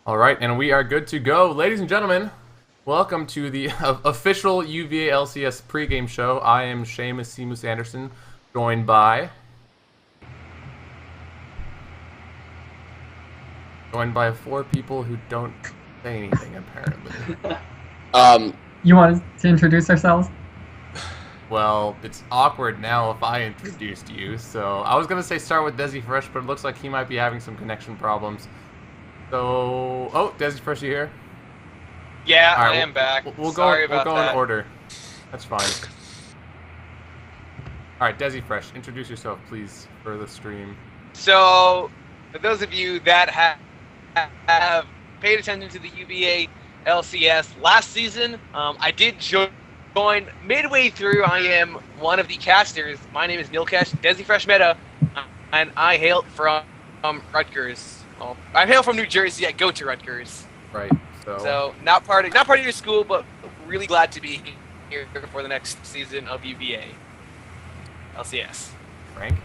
All right, and we are good to go. Ladies and gentlemen, welcome to the official UVA LCS pregame show. I am Seamus Anderson, joined by... four people who don't say anything, apparently. You want to introduce ourselves? Well, it's awkward now if I introduced you, so I was going to say start with Desi Fresh, but it looks like he might be having some connection problems. So, Desi Fresh, you here? Yeah, All right, I am back. We'll Sorry go about that. in order. That's fine. All right, Desi Fresh, introduce yourself, please, for the stream. So, for those of you that have paid attention to the UVA LCS last season, I did join midway through. I am one of the casters. My name is Nilkesh Desi Fresh Meta, and I hail from Rutgers. Well, I hail from New Jersey. I go to Rutgers. Right. So not part of your school, but really glad to be here for the next season of UVA LCS. Frank?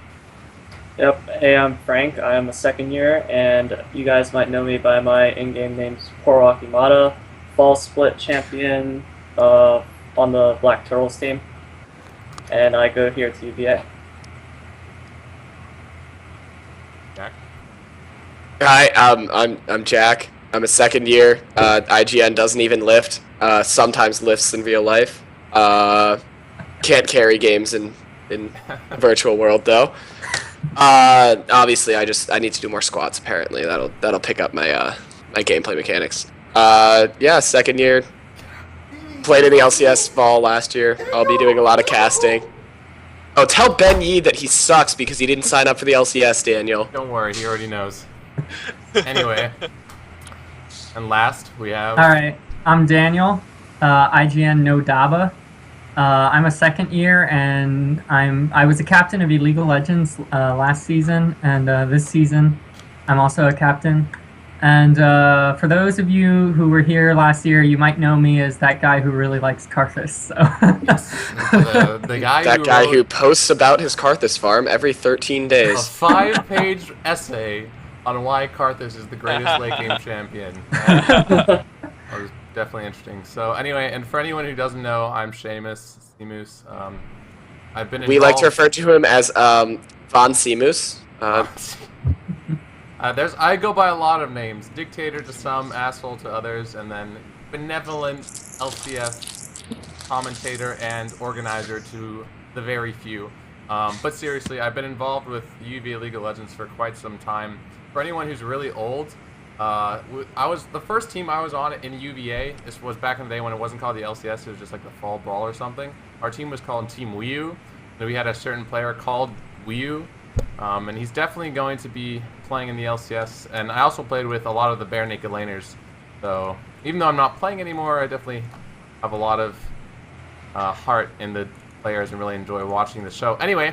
Yep, hey, I'm Frank. I'm a second year, and you guys might know me by my in-game name, Poro Akimata, fall split champion on the Black Turtles team, and I go here to UVA. Jack? Hi, I'm Jack. I'm a second year. IGN doesn't even lift. Sometimes lifts in real life. Can't carry games in virtual world though. Obviously, I need to do more squats. Apparently, that'll pick up my my gameplay mechanics. Yeah, second year. Played in the LCS fall last year. I'll be doing a lot of casting. Oh, tell Ben Yee that he sucks because he didn't sign up for the LCS, Daniel. Don't worry, he already knows. Anyway. And last, we have... All right, I'm Daniel, IGN No Daba. I'm a second year, and I was a captain of Illegal Legends last season, and this season I'm also a captain. And for those of you who were here last year, you might know me as that guy who really likes Karthus. So. Yes, the guy who posts about his Karthus farm every 13 days. A 5-page essay on why Karthus is the greatest late game champion. That was definitely interesting. So anyway, and for anyone who doesn't know, I'm Seamus. I've been involved... We like to refer to him as Von Seamus. I go by a lot of names. Dictator to some, asshole to others, and then benevolent LCS commentator and organizer to the very few. But seriously, I've been involved with UVA League of Legends for quite some time. For anyone who's really old, the first team I was on in UVA. This was back in the day when it wasn't called the LCS. It was just like the Fall Brawl or something. Our team was called Team Wii. And we had a certain player called Wii. And he's definitely going to be playing in the LCS. And I also played with a lot of the bare naked laners. So even though I'm not playing anymore, I definitely have a lot of heart in the players and really enjoy watching the show. Anyway,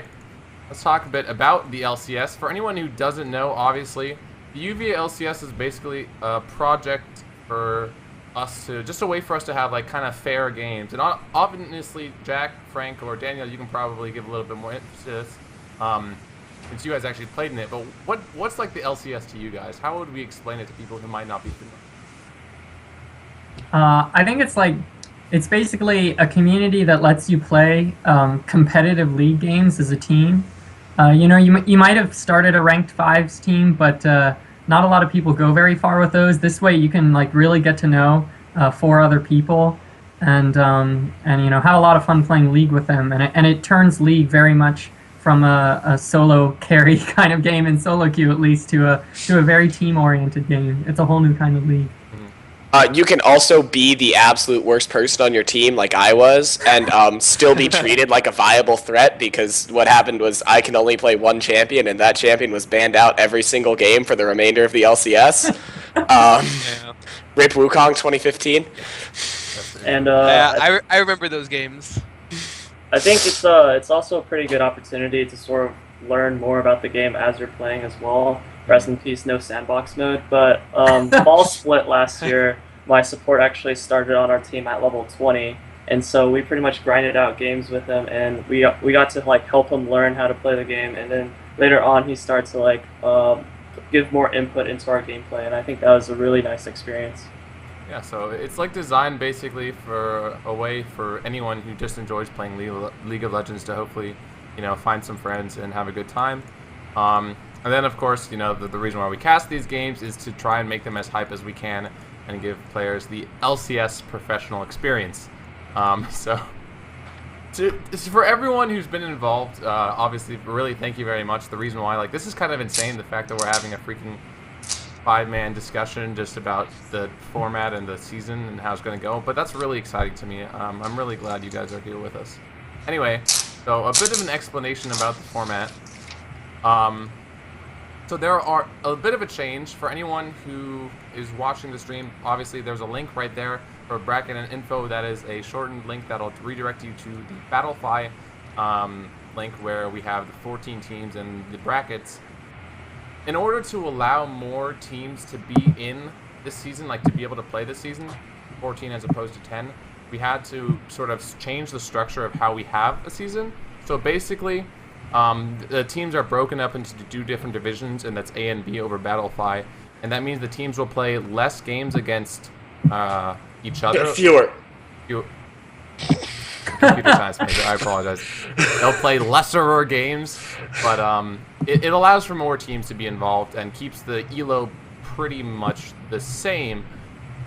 let's talk a bit about the LCS. For anyone who doesn't know, obviously, the UVA LCS is basically a project for us to, just a way for us to have like kind of fair games. And obviously, Jack, Frank, or Daniel, you can probably give a little bit more emphasis since you guys actually played in it. But what's like the LCS to you guys? How would we explain it to people who might not be familiar? I think it's basically a community that lets you play competitive league games as a team. You might have started a ranked fives team, but not a lot of people go very far with those. This way, you can like really get to know 4 other people, and have a lot of fun playing League with them. And it turns League very much from a solo carry kind of game in solo queue, at least, to a very team oriented game. It's a whole new kind of League. You can also be the absolute worst person on your team, like I was, and still be treated like a viable threat, because what happened was I can only play one champion, and that champion was banned out every single game for the remainder of the LCS. Rip Wukong 2015. And I remember those games. I think it's also a pretty good opportunity to sort of learn more about the game as you're playing as well. Rest in peace, no sandbox mode. But fall split last year, my support actually started on our team at level 20, and so we pretty much grinded out games with him, and we got to like help him learn how to play the game. And then later on, he started to like give more input into our gameplay, and I think that was a really nice experience. Yeah, so it's like designed basically for a way for anyone who just enjoys playing League of Legends to hopefully, find some friends and have a good time. And then, of course, the reason why we cast these games is to try and make them as hype as we can and give players the LCS professional experience. So, for everyone who's been involved, obviously, really thank you very much. The reason why, this is kind of insane, the fact that we're having a freaking 5-man discussion just about the format and the season and how it's going to go, but that's really exciting to me. I'm really glad you guys are here with us. Anyway, so a bit of an explanation about the format. So there are a bit of a change for anyone who is watching the stream. Obviously, there's a link right there for bracket and info. That is a shortened link that'll redirect you to the Battlefy link where we have the 14 teams and the brackets. In order to allow more teams to be in this season, to be able to play this season, 14 as opposed to 10, we had to sort of change the structure of how we have a season. So basically, the teams are broken up into 2 different divisions, and that's A and B over Battlefy, and that means the teams will play less games against each other. Fewer. Computer science major, I apologize. They'll play lesser games, but it allows for more teams to be involved and keeps the ELO pretty much the same.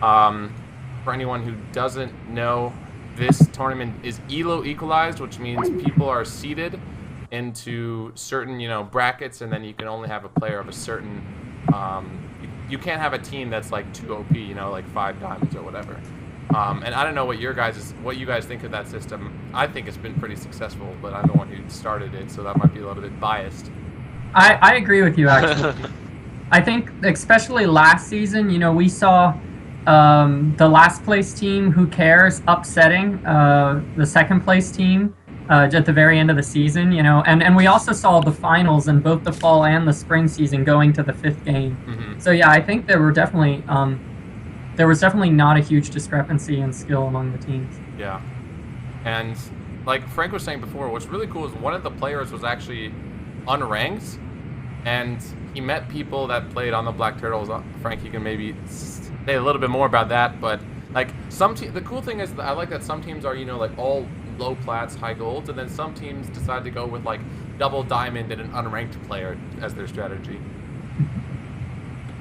For anyone who doesn't know, this tournament is ELO equalized, which means people are seeded into certain, brackets, and then you can only have a player of a certain. You can't have a team that's too OP, 5 diamonds or whatever. And I don't know what you guys think of that system. I think it's been pretty successful, but I'm the one who started it, so that might be a little bit biased. I agree with you, actually. I think, especially last season, we saw the last place team, Who Cares, upsetting the second place team at the very end of the season, and we also saw the finals in both the fall and the spring season going to the 5th game. Mm-hmm. So yeah, I think there was definitely not a huge discrepancy in skill among the teams. Yeah, and like Frank was saying before, what's really cool is one of the players was actually unranked, and he met people that played on the Black Turtles. Frank, you can maybe say a little bit more about that, but the cool thing is that I like that some teams are all low plats, high golds, and then some teams decide to go with double diamond and an unranked player as their strategy.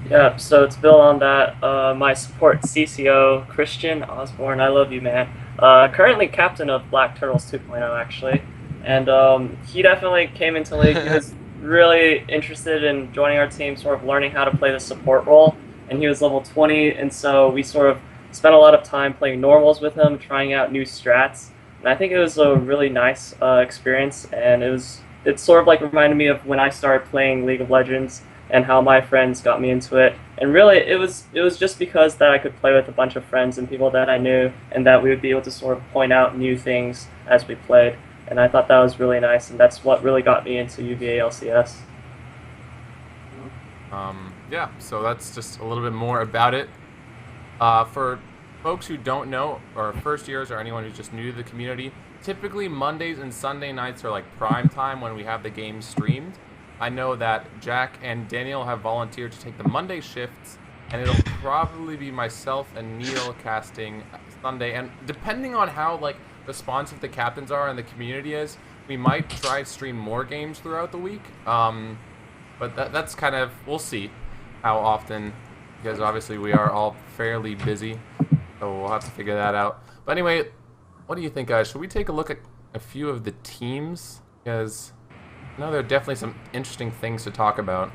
Yeah, so to build on that, my support CCO, Christian Osborne, I love you, man. Currently captain of Black Turtles 2.0, actually. And he definitely came into League. He was really interested in joining our team, sort of learning how to play the support role. And he was level 20, and so we sort of spent a lot of time playing normals with him, trying out new strats. And I think it was a really nice experience, and it sort of reminded me of when I started playing League of Legends and how my friends got me into it. And really, it was just because that I could play with a bunch of friends and people that I knew, and that we would be able to sort of point out new things as we played. And I thought that was really nice, and that's what really got me into UVA LCS. Yeah, so that's just a little bit more about it. For folks who don't know, or first years, or anyone who's just new to the community, typically Mondays and Sunday nights are prime time when we have the game streamed. I know that Jack and Daniel have volunteered to take the Monday shifts, and it'll probably be myself and Neil casting Sunday. And depending on how responsive the captains are and the community is, we might try to stream more games throughout the week. But that's kind of, we'll see how often, because obviously we are all fairly busy, so we'll have to figure that out. But anyway, what do you think, guys? Should we take a look at a few of the teams? Because I know there are definitely some interesting things to talk about.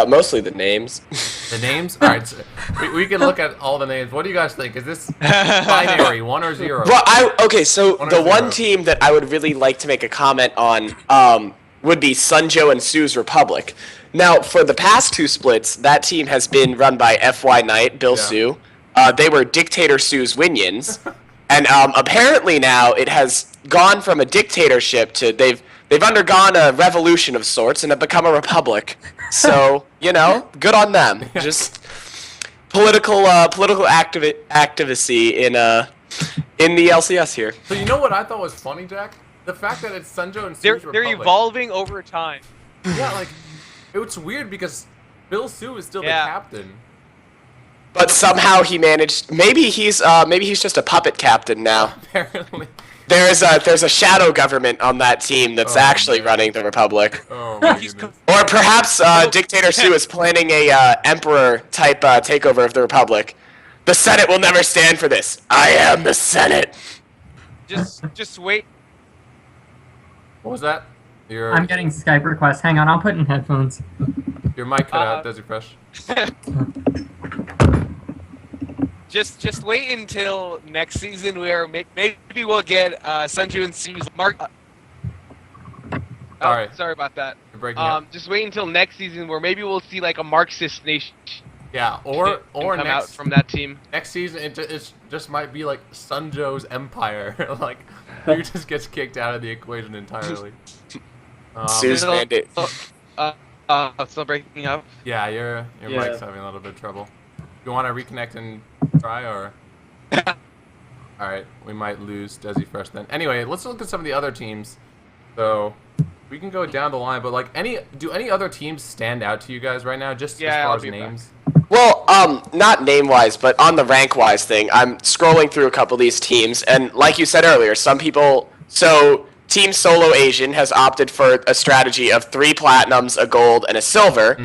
Mostly the names. The names? All right, so we can look at all the names. What do you guys think? Is this binary, 1 or 0? Well, okay, so the 1 one team that I would really like to make a comment on would be Sunjo and Sue's Republic. Now, for the past 2 splits, that team has been run by FY Knight, Bill Sue. They were Dictator Sue's Winions. And apparently now it has gone from a dictatorship to they've undergone a revolution of sorts and have become a republic. So, good on them. Just political activacy in the LCS here. So you know what I thought was funny, Jack? The fact that it's Sunjo and Sue's Republic. They're evolving over time. Yeah, it's weird because Bill Sue is still Yeah. the captain. But somehow he managed. Maybe he's just a puppet captain now. Apparently. There's a shadow government on that team that's Oh, actually man. running the republic. Oh my He's goodness. Or perhaps Dictator Sue is planning a emperor type takeover of the republic. The Senate will never stand for this. I am the Senate. Just wait. What was that? Your I'm getting Skype requests. Hang on, I'll put in headphones. your mic cut out, Desert Fresh. Just wait until next season where maybe we'll get Sanju and Sue's Mark. Sorry. Sorry about that. You're breaking up. Just wait until next season where maybe we'll see like a Marxist nation Yeah, or come out next from that team. next season it just might be like Sunjo's empire. Like who just gets kicked out of the equation entirely. Sue's mandate. Still breaking up. Yeah, your Yeah. mic's having a little bit of trouble. You want to reconnect and try, or? Alright, we might lose Desi Fresh then. Anyway, let's look at some of the other teams. So, we can go down the line, but like, do any other teams stand out to you guys right now, just Yeah, as I'll far as be back. names? Well, not name-wise, but on the rank-wise thing, I'm scrolling through a couple of these teams, and like you said earlier, some people... So, Team Solo Asian has opted for a strategy of 3 platinums, a gold, and a silver,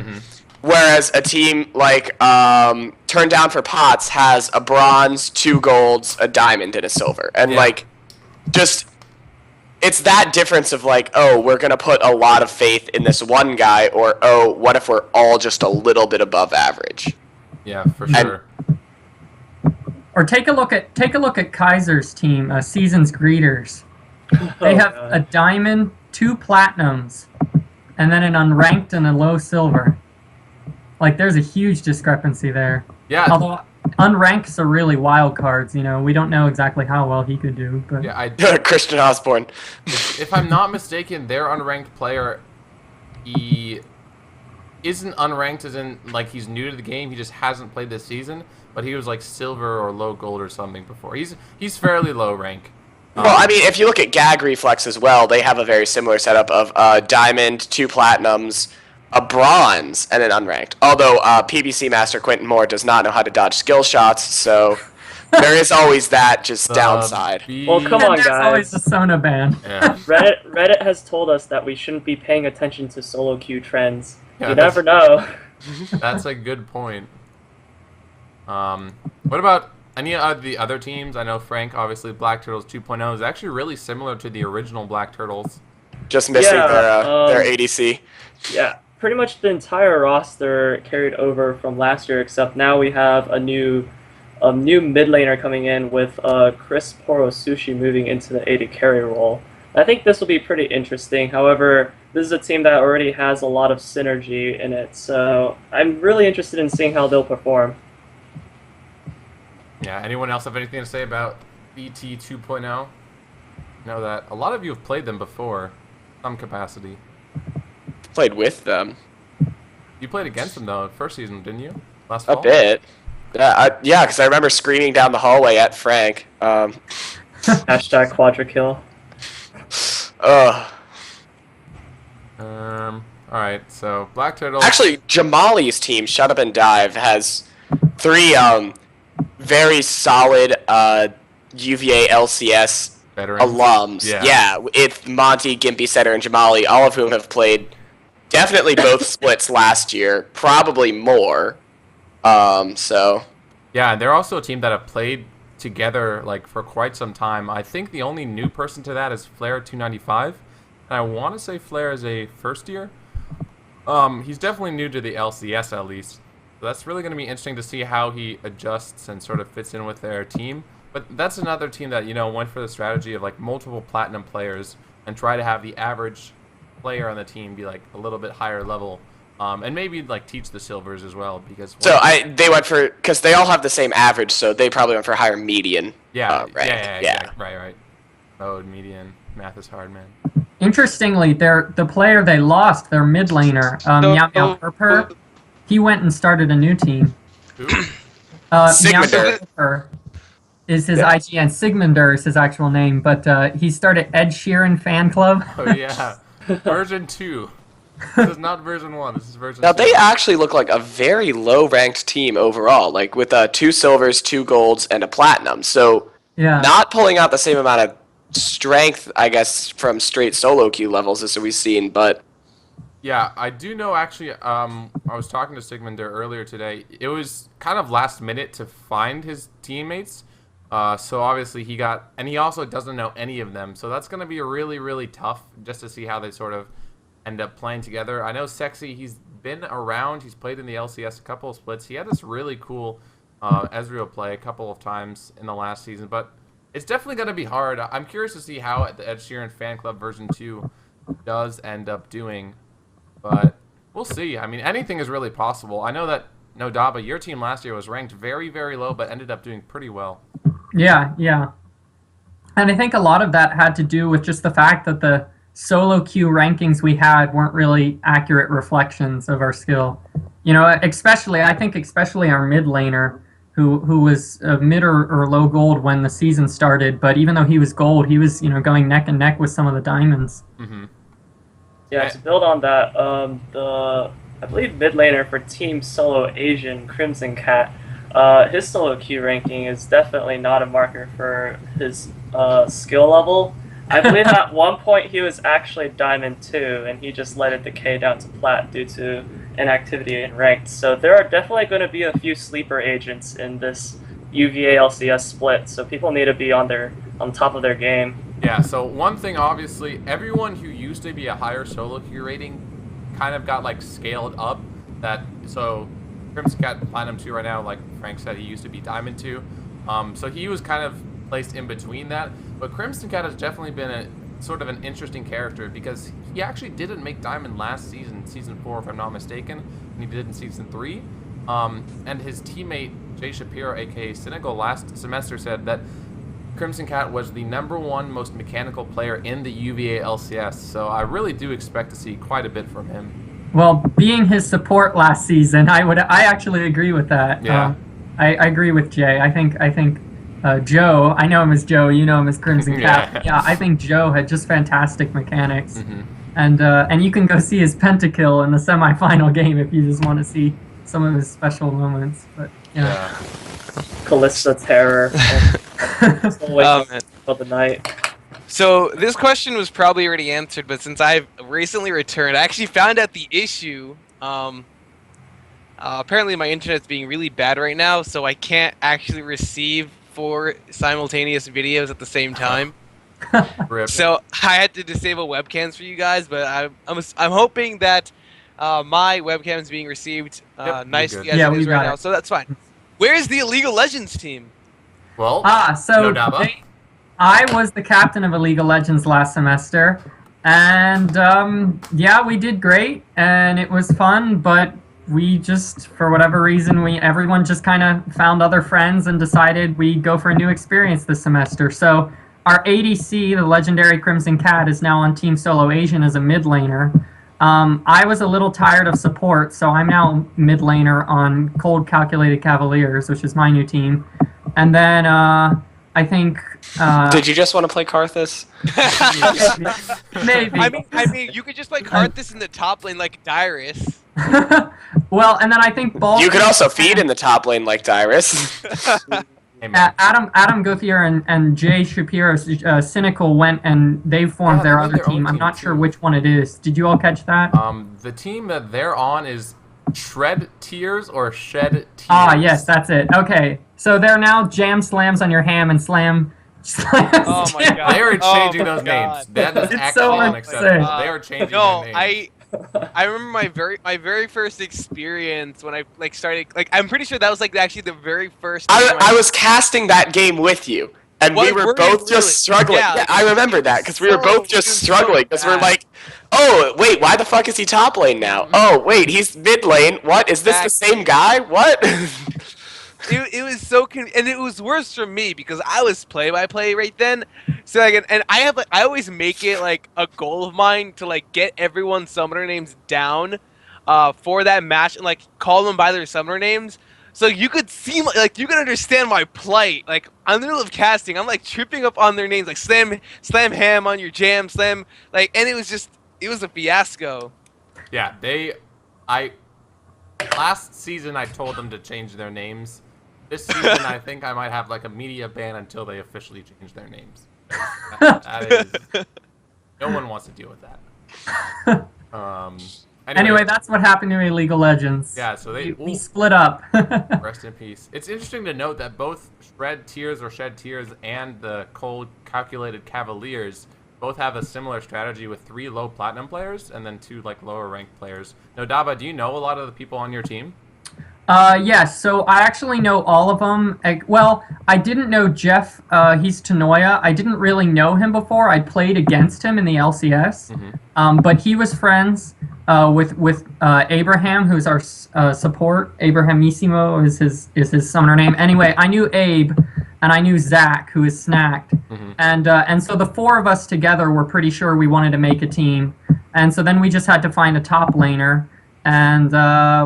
whereas a team like Turn Down for Pots has a bronze, 2 golds, a diamond, and a silver. And, Yeah. like, just... It's that difference of like, oh, we're going to put a lot of faith in this one guy, or, oh, what if we're all just a little bit above average? Yeah, for sure. Or take a look at Kaiser's team, Seasons Greeters. They Oh, have God. a diamond, 2 platinums, and then an unranked and a low silver. Like, there's a huge discrepancy there. Yeah, Although unranks are really wild cards, you know. We don't know exactly how well he could do, but yeah. Christian Osborne. If I'm not mistaken, their unranked player, he isn't unranked as in like he's new to the game. He just hasn't played this season, but he was like silver or low gold or something before. He's fairly low rank. Well, I mean, if you look at Gag Reflex as well, they have a very similar setup of diamond, 2 platinums, a bronze, and an unranked. Although PBC Master Quentin Moore does not know how to dodge skill shots, so there is always that just downside. Well, come on, there's guys. always a Sona ban. Yeah. Reddit has told us that we shouldn't be paying attention to solo queue trends. Yeah, You never know. That's a good point. What about any of the other teams? I know Frank, obviously, Black Turtles 2.0 is actually really similar to the original Black Turtles. Just missing Yeah, their ADC. Yeah, pretty much the entire roster carried over from last year, except now we have a new mid laner coming in with Chris Porosushi moving into the AD carry role. I think this will be pretty interesting. However, this is a team that already has a lot of synergy in it, so I'm really interested in seeing how they'll perform. Yeah, anyone else have anything to say about BT 2.0? Know that a lot of you have played them before, some capacity. Played with them. You played against them, though, first season, didn't you? Last A fall? bit. Yeah, because I remember screaming down the hallway at Frank. Hashtag Quadrakill. Ugh. Alright, so Black Turtles... Actually, Jamali's team, Shut Up and Dive, has 3 very solid UVA LCS veterans. alums. Yeah. It's Monty, Gimpy Setter, and Jamali, all of whom have played definitely both splits last year, probably more. So... Yeah, they're also a team that have played together like for quite some time. I think the only new person to that is Flair 295, and I want to say Flair is a first year. He's definitely new to the LCS at least. So that's really going to be interesting to see how he adjusts and sort of fits in with their team. But that's another team that, you know, went for the strategy of like multiple platinum players and try to have the average player on the team be like a little bit higher level. And maybe like teach the silvers as well because they went for, because they all have the same average, so they probably went for higher median. yeah, rank. yeah, right. Mode median math is hard, man. Interestingly, the player they lost, their mid laner, Meow Meow Purr, he went and started a new team. Who? Meow Meow Sigmander. Purr is his Yeah. IGN. Sigmander is his actual name, but he started Ed Sheeran fan club. Oh yeah, version 2. This is not version 1. This is version 2. Now they actually look like a very low-ranked team overall, like with 2 silvers, 2 golds, and a platinum. So Yeah. not pulling out the same amount of strength, I guess, from straight solo queue levels as we've seen, but Yeah, I do know actually, I was talking to Sigmunder earlier today. It was kind of last minute to find his teammates. So obviously and he also doesn't know any of them. So that's going to be really, really tough just to see how they sort of end up playing together. I know Sexy, he's been around. He's played in the LCS a couple of splits. He had this really cool Ezreal play a couple of times in the last season, but it's definitely going to be hard. I'm curious to see how the Ed Sheeran Fan Club version 2 does end up doing. But we'll see. I mean, anything is really possible. I know that Nodaba, your team last year was ranked very, very low, but ended up doing pretty well. Yeah, yeah. And I think a lot of that had to do with just the fact that the solo queue rankings we had weren't really accurate reflections of our skill. You know, especially our mid laner, who was mid or low gold when the season started, but even though he was gold, he was, going neck and neck with some of the diamonds. Mm-hmm. Yeah, to build on that, I believe mid laner for Team Solo Asian Crimson Cat, his solo queue ranking is definitely not a marker for his skill level. I believe at one point he was actually Diamond 2, and he just let it decay down to Plat due to inactivity in ranked. So there are definitely going to be a few sleeper agents in this UVA LCS split, so people need to be on top of their game. Yeah, so one thing, obviously, everyone who used to be a higher solo queue rating kind of got, scaled up. So Crimson Cat Platinum 2 right now, like Frank said, he used to be Diamond 2. So he was kind of placed in between that. But Crimson Cat has definitely been an interesting character because he actually didn't make Diamond last season, Season 4, if I'm not mistaken, and he did in Season 3. And his teammate, Jay Shapiro, aka Cynical, last semester said that Crimson Cat was the #1 most mechanical player in the UVA LCS, so I really do expect to see quite a bit from him. Well, being his support last season, I actually agree with that. Yeah. I agree with Jay. I think Joe, I know him as Joe, you know him as Crimson Cat. Yeah, I think Joe had just fantastic mechanics. Mm-hmm. And you can go see his pentakill in the semifinal game if you just want to see some of his special moments. But yeah. Callista Terror. Man. For the night. So this question was probably already answered, but since I've recently returned, I actually found out the issue. Apparently my internet's being really bad right now, so I can't actually receive 4 simultaneous videos at the same time. Rip. So I had to disable webcams for you guys, but I'm hoping that my webcam is being received nicely as Yeah, it is we right got now, it. so that's fine. Where's the Illegal Legends team? Well, So Nodaba. I was the captain of a League of Legends last semester, and yeah, we did great, and it was fun, but we just, for whatever reason, everyone just kind of found other friends and decided we'd go for a new experience this semester. So our ADC, the legendary Crimson Cat, is now on Team Solo Asian as a mid laner. I was a little tired of support, so I'm now mid laner on Cold Calculated Cavaliers, which is my new team. And then I think. Did you just want to play Karthus? Maybe. I mean, you could just play Karthus in the top lane like Dyrus. Well, and then I think Ball. You could also feed in the top lane like Dyrus. Hey, man. Adam Guthier and Jay Shapiro, Cynical, went and they formed their they made other their own team. I'm team, not sure too. which one it is. Did you all catch that? The team that they're on is Shred Tears or Shed Tears. Ah, yes, that's it. Okay, so they're now Jam Slams on your ham and Slam. Oh my god. They are Oh changing my those God. names. That is It's actually so unacceptable. insane. They are changing No, their names. I remember my very first experience when I started I'm pretty sure that was actually the very first time I was casting that game with you, and we What, were were you both really? just struggling. Yeah, Yeah, I remember that because we were both just struggling because we're bad. like, oh wait, why the fuck is he top lane now? Oh wait, he's mid lane. What is this the same guy? What? It was so and it was worse for me because I was play-by-play right then. So and I always make it a goal of mine to get everyone's summoner names down for that match and call them by their summoner names. So you could see you could understand my plight. I'm in the middle of casting, I'm tripping up on their names slam ham on your jam, slam and it was a fiasco. Yeah, last season I told them to change their names. This season I think I might have like a media ban until they officially change their names. That is, no one wants to deal with that. Anyway, that's what happened to me, League of Legends. Yeah, so we split up. Rest in peace. It's interesting to note that both Shed Tears and the Cold Calculated Cavaliers both have a similar strategy with 3 low platinum players and then 2 like lower ranked players. Nodaba, do you know a lot of the people on your team? Yes, so I actually know all of them. Well, I didn't know Jeff, he's Tanoia. I didn't really know him before. I played against him in the LCS. But he was friends with Abraham, who's our support. Abrahamissimo is his summoner name. Anyway, I knew Abe, and I knew Zach, who is Snacked. And so the 4 of us together were pretty sure we wanted to make a team. And so then we just had to find a top laner. And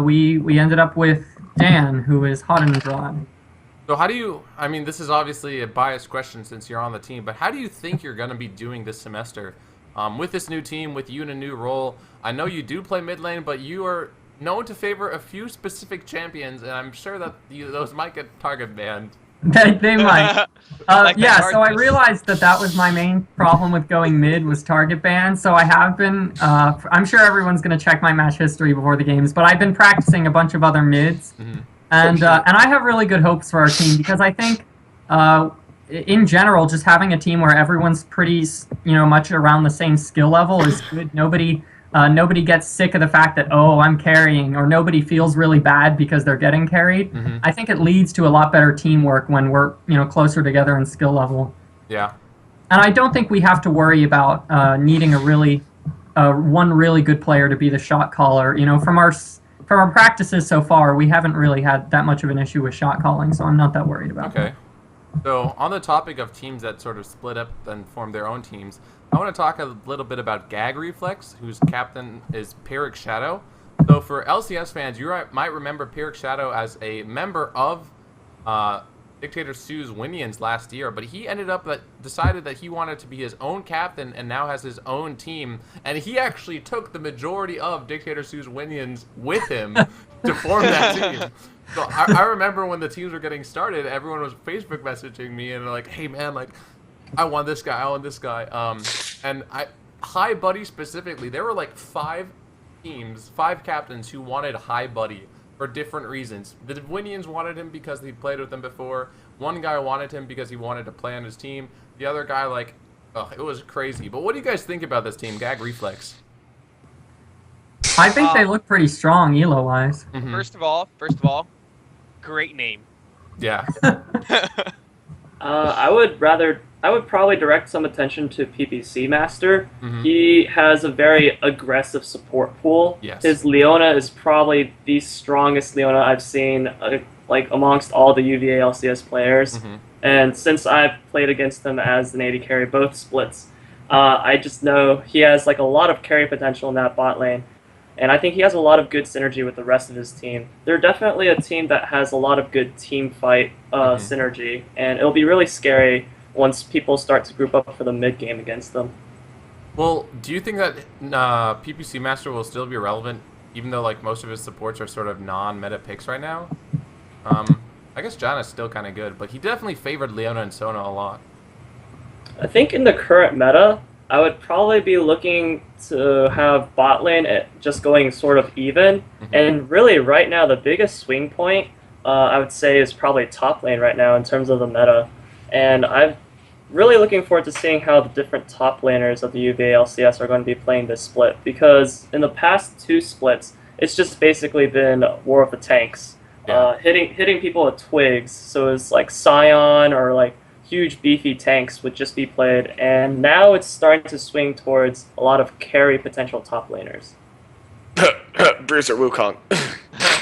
we ended up with Dan, who is hot and dry. So how do you, I mean, this is obviously a biased question since you're on the team, but how do you think you're going to be doing this semester with this new team, with you in a new role? I know you do play mid lane, but you are known to favor a few specific champions, and I'm sure that those might get target banned. They might. Like yeah, so I realized that was my main problem with going mid was target ban. So I have been, I'm sure everyone's going to check my match history before the games, but I've been practicing a bunch of other mids. And I have really good hopes for our team because I think, in general, just having a team where everyone's pretty, much around the same skill level is good. Nobody gets sick of the fact that, oh, I'm carrying, or nobody feels really bad because they're getting carried. I think it leads to a lot better teamwork when we're, closer together in skill level. Yeah. And I don't think we have to worry about needing one really good player to be the shot caller. From our practices so far, we haven't really had that much of an issue with shot calling, so I'm not that worried about it. Okay. So on the topic of teams that sort of split up and form their own teams, I want to talk a little bit about Gag Reflex, whose captain is Pyrrhic Shadow. So for LCS fans, you might remember Pyrrhic Shadow as a member of Dictator Sue's Winions last year, but he ended up decided that he wanted to be his own captain and now has his own team, and he actually took the majority of Dictator Sue's Winions with him to form that team. So I remember when the teams were getting started, everyone was Facebook messaging me and like, hey man, like, I want this guy, I want this guy. And High Buddy specifically, there were like 5 captains who wanted High Buddy for different reasons. The Winions wanted him because he played with them before. One guy wanted him because he wanted to play on his team. The other guy, like, it was crazy. But what do you guys think about this team, Gag Reflex? I think they look pretty strong elo-wise. First of all, great name. Yeah. I would probably direct some attention to PPC Master. He has a very aggressive support pool. Yes. His Leona is probably the strongest Leona I've seen, like amongst all the UVA LCS players. And since I've played against him as an AD carry both splits, I just know he has like a lot of carry potential in that bot lane. And I think he has a lot of good synergy with the rest of his team. They're definitely a team that has a lot of good team fight synergy, and it'll be really scary once people start to group up for the mid game against them. Well, do you think that PPC Master will still be relevant, even though like most of his supports are sort of non-meta picks right now? I guess John is still kind of good, but he definitely favored Leona and Sona a lot. I think in the current meta, I would probably be looking to have bot lane just going sort of even. And really, right now, the biggest swing point, I would say, is probably top lane right now in terms of the meta. And I'm really looking forward to seeing how the different top laners of the UVA LCS are going to be playing this split. Because in the past 2 splits, it's just basically been War of the Tanks. Yeah. Hitting people with twigs. So it's like Scion or like huge beefy tanks would just be played, and now it's starting to swing towards a lot of carry potential top laners. Bruiser Wukong.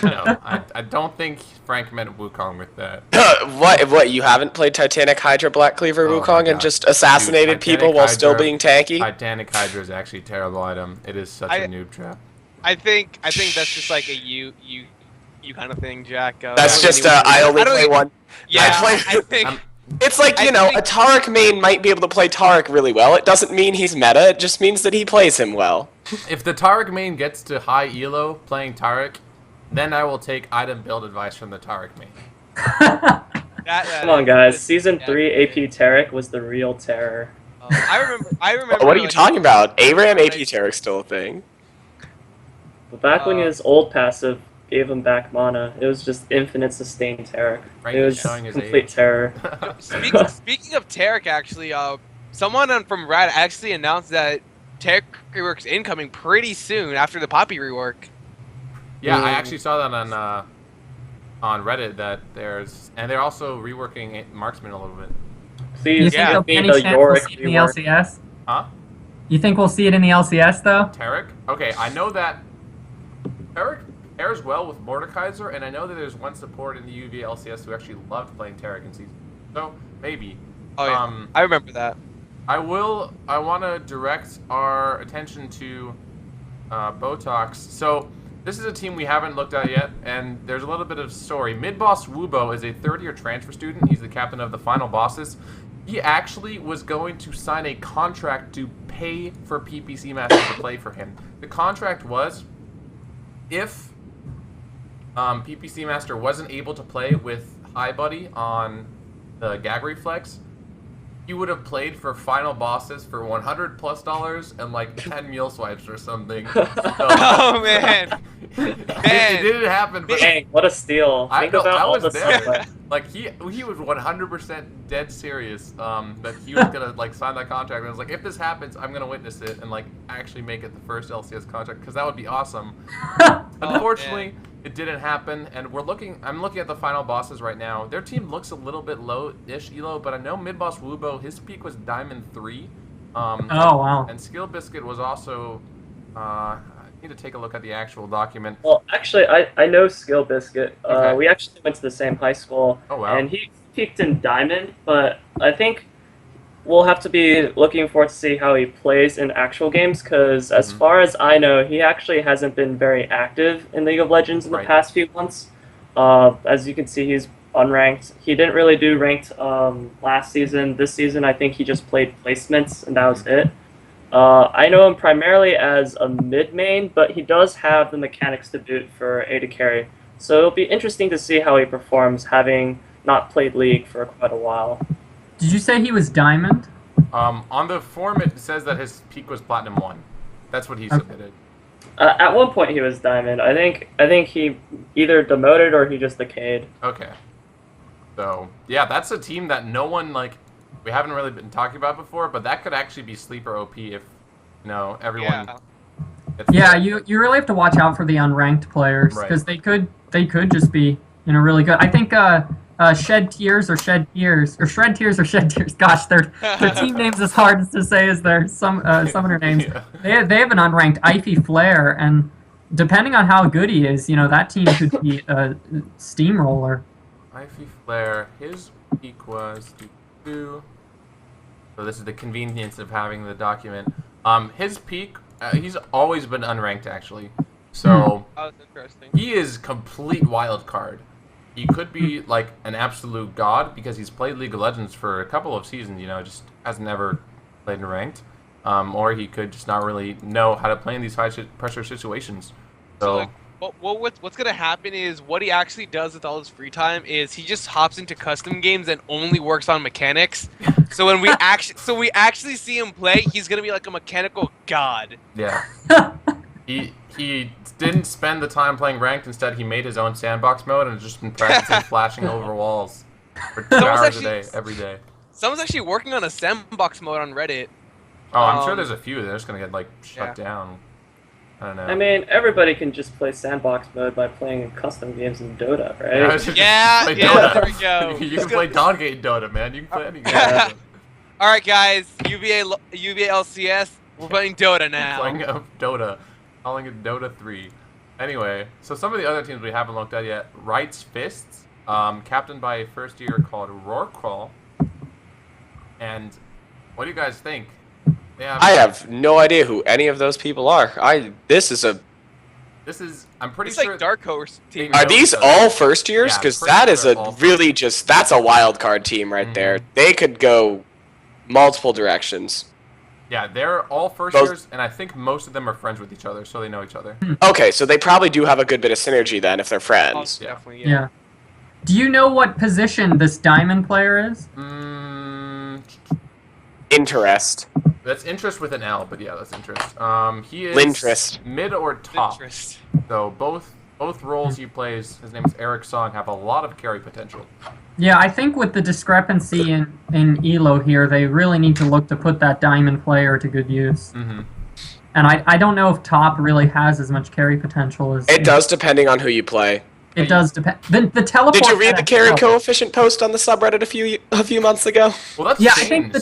No, I don't think Frank meant Wukong with that. What? You haven't played Titanic Hydra Black Cleaver Oh Wukong my and God. just assassinated Dude, people while still being tanky? Titanic Hydra is actually a terrible item. It is such a noob trap. I think that's just like a you kind of thing, Jack. That's just I only play one. Yeah, I I think It's like, you know, a Tarek main might be able to play Tarek really well. It doesn't mean he's meta, it just means that he plays him well. If the Tarek main gets to high elo playing Tarek, then I will take item build advice from the Tarek main. Come on, guys. Season 3 AP Tarek was the real terror. I remember. What are you talking about? ARAM AP Tarek's still a thing. But back when his old passive gave him back mana, it was just infinite sustained Tarek. Right, It was showing his complete age. terror. Speaking of Tarek, actually, someone from Rad actually announced that Tarek rework's incoming pretty soon after the Poppy rework. Yeah, I actually saw that on Reddit that they're also reworking Marksman a little bit. Do you Please think give there'll be me any the chance we'll Yorick see it in the rework. LCS? Huh? You think we'll see it in the LCS though? Tarek? Okay, I know that Tarek pairs well with Mordekaiser, and I know that there's one support in the UVA LCS who actually loved playing Tarek in season. So maybe. Oh yeah, I remember that. I want to direct our attention to Botox. So this is a team we haven't looked at yet, and there's a little bit of story. Mid-boss Wubo is a third-year transfer student. He's the captain of the final bosses. He actually was going to sign a contract to pay for PPC Master to play for him. The contract was, if PPC Master wasn't able to play with High Buddy on the Gag Reflex, he would have played for final bosses for $100+ and like 10 meal swipes or something. So, Oh man, it didn't happen. But Dang, what a steal. Think about I all was the there. stuff. Like he was 100% dead serious that he was gonna like sign that contract. And I was like, if this happens, I'm gonna witness it and like actually make it the first LCS contract because that would be awesome. Unfortunately, it didn't happen, and I'm looking at the final bosses right now. Their team looks a little bit low-ish elo, but I know mid-boss Wubo, his peak was Diamond 3. Oh wow. And Skill Biscuit was also, I need to take a look at the actual document. Well, actually, I know Skill Biscuit. Okay. We actually went to the same high school. Oh, wow. And he peaked in Diamond, but I think we'll have to be looking forward to see how he plays in actual games, because as far as I know, he actually hasn't been very active in League of Legends in the Right. past few months. As you can see, he's unranked. He didn't really do ranked last season. This season, I think he just played placements, and that was it. I know him primarily as a mid main, but he does have the mechanics to boot for AD carry. So it'll be interesting to see how he performs, having not played League for quite a while. Did you say he was Diamond? On the form, it says that his peak was Platinum 1. That's what he submitted. At one point, he was Diamond. I think he either demoted or he just decayed. Okay. So, yeah, that's a team that no one, we haven't really been talking about before, but that could actually be sleeper OP if, everyone... Yeah. gets Yeah, there. you really have to watch out for the unranked players Right. because they could just be really good. I think Shed Tears or Shed Tears or Shred Tears or Shed Tears. Gosh, their team names as hard to say as their summoner names. Yeah. They have an unranked Ify Flare, and depending on how good he is, that team could be a steamroller. Ify Flare, his peak was... So this is the convenience of having the document. His peak, he's always been unranked, actually. So Oh, that's interesting. he is complete wild card. He could be like an absolute god because he's played League of Legends for a couple of seasons, just has never played in ranked. Or he could just not really know how to play in these high pressure situations. So What's gonna happen is what he actually does with all his free time is he just hops into custom games and only works on mechanics. So when we actually see him play, he's gonna be like a mechanical god. yeah, he didn't spend the time playing ranked. Instead, he made his own sandbox mode and has just been practicing flashing over walls for 2 Someone's hours a actually- day, every day. Someone's actually working on a sandbox mode on Reddit. Oh, I'm sure Um, there's a few. They're just gonna get shut down. I don't know. I mean, everybody can just play sandbox mode by playing custom games in Dota, right? Yeah, just Yeah, play yeah, Dota. there we go. You Let's can go. play Dongate in Dota, man. You can play any game. Yeah. All right, guys, UVA LCS. We're playing Dota now. Playing Dota, calling it Dota 3. Anyway, so some of the other teams we haven't looked at yet. Wright's Fists, captained by a first year called Rorqual. And what do you guys think? I have no idea who any of those people are. This is a this is. I'm pretty It's sure. like Dark Horse team. Are these all first years? Yeah, Because pretty that sure is they're a all really that's a wild card team right there. They could go multiple directions. Yeah, they're all first Those- years, and I think most of them are friends with each other, so they know each other. Okay, so they probably do have a good bit of synergy then if they're Oh, friends. Yeah. definitely, Yeah. Do you know what position this diamond player is? Interest. That's interest with an L, but yeah, that's interest. He is Linterest. mid or top. Interest. So both roles he plays, his name is Eric Song, have a lot of carry potential. Yeah, I think with the discrepancy in Elo here, they really need to look to put that diamond player to good use. Mm-hmm. And I don't know if top really has as much carry potential as It does depending on who you play. It does depend. The teleport. Did you read the meta carry itself- coefficient post on the subreddit a few months ago? Well, that's Yeah, changed. I think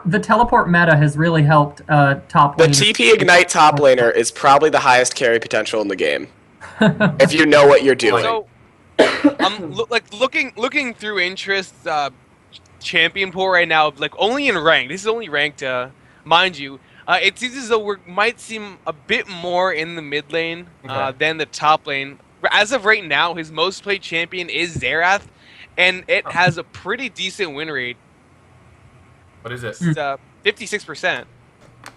the teleport meta has really helped top The lane. TP Ignite top laner is probably the highest carry potential in the game. If you know what you're doing. So, I'm looking through interest champion pool right now. Like only in ranked. This is only ranked, mind you. It seems as though we might seem a bit more in the mid lane Okay. than the top lane. As of right now, his most played champion is Xerath, and it has a pretty decent win rate. What is it? It's 56%.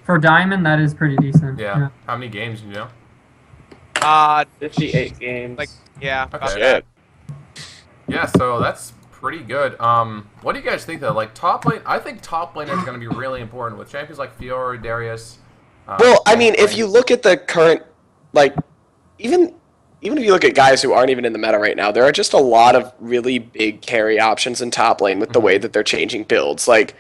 For diamond, that is pretty decent. Yeah. How many games do you know? 58 games. Like yeah. Okay. about Shit. that. Yeah, so that's pretty good. What do you guys think though? Like top lane, I think top lane is going to be really important with champions like Fiora, Darius. Well, I mean, if you look at the current, like, even if you look at guys who aren't even in the meta right now, there are just a lot of really big carry options in top lane with the way that they're changing builds. Like,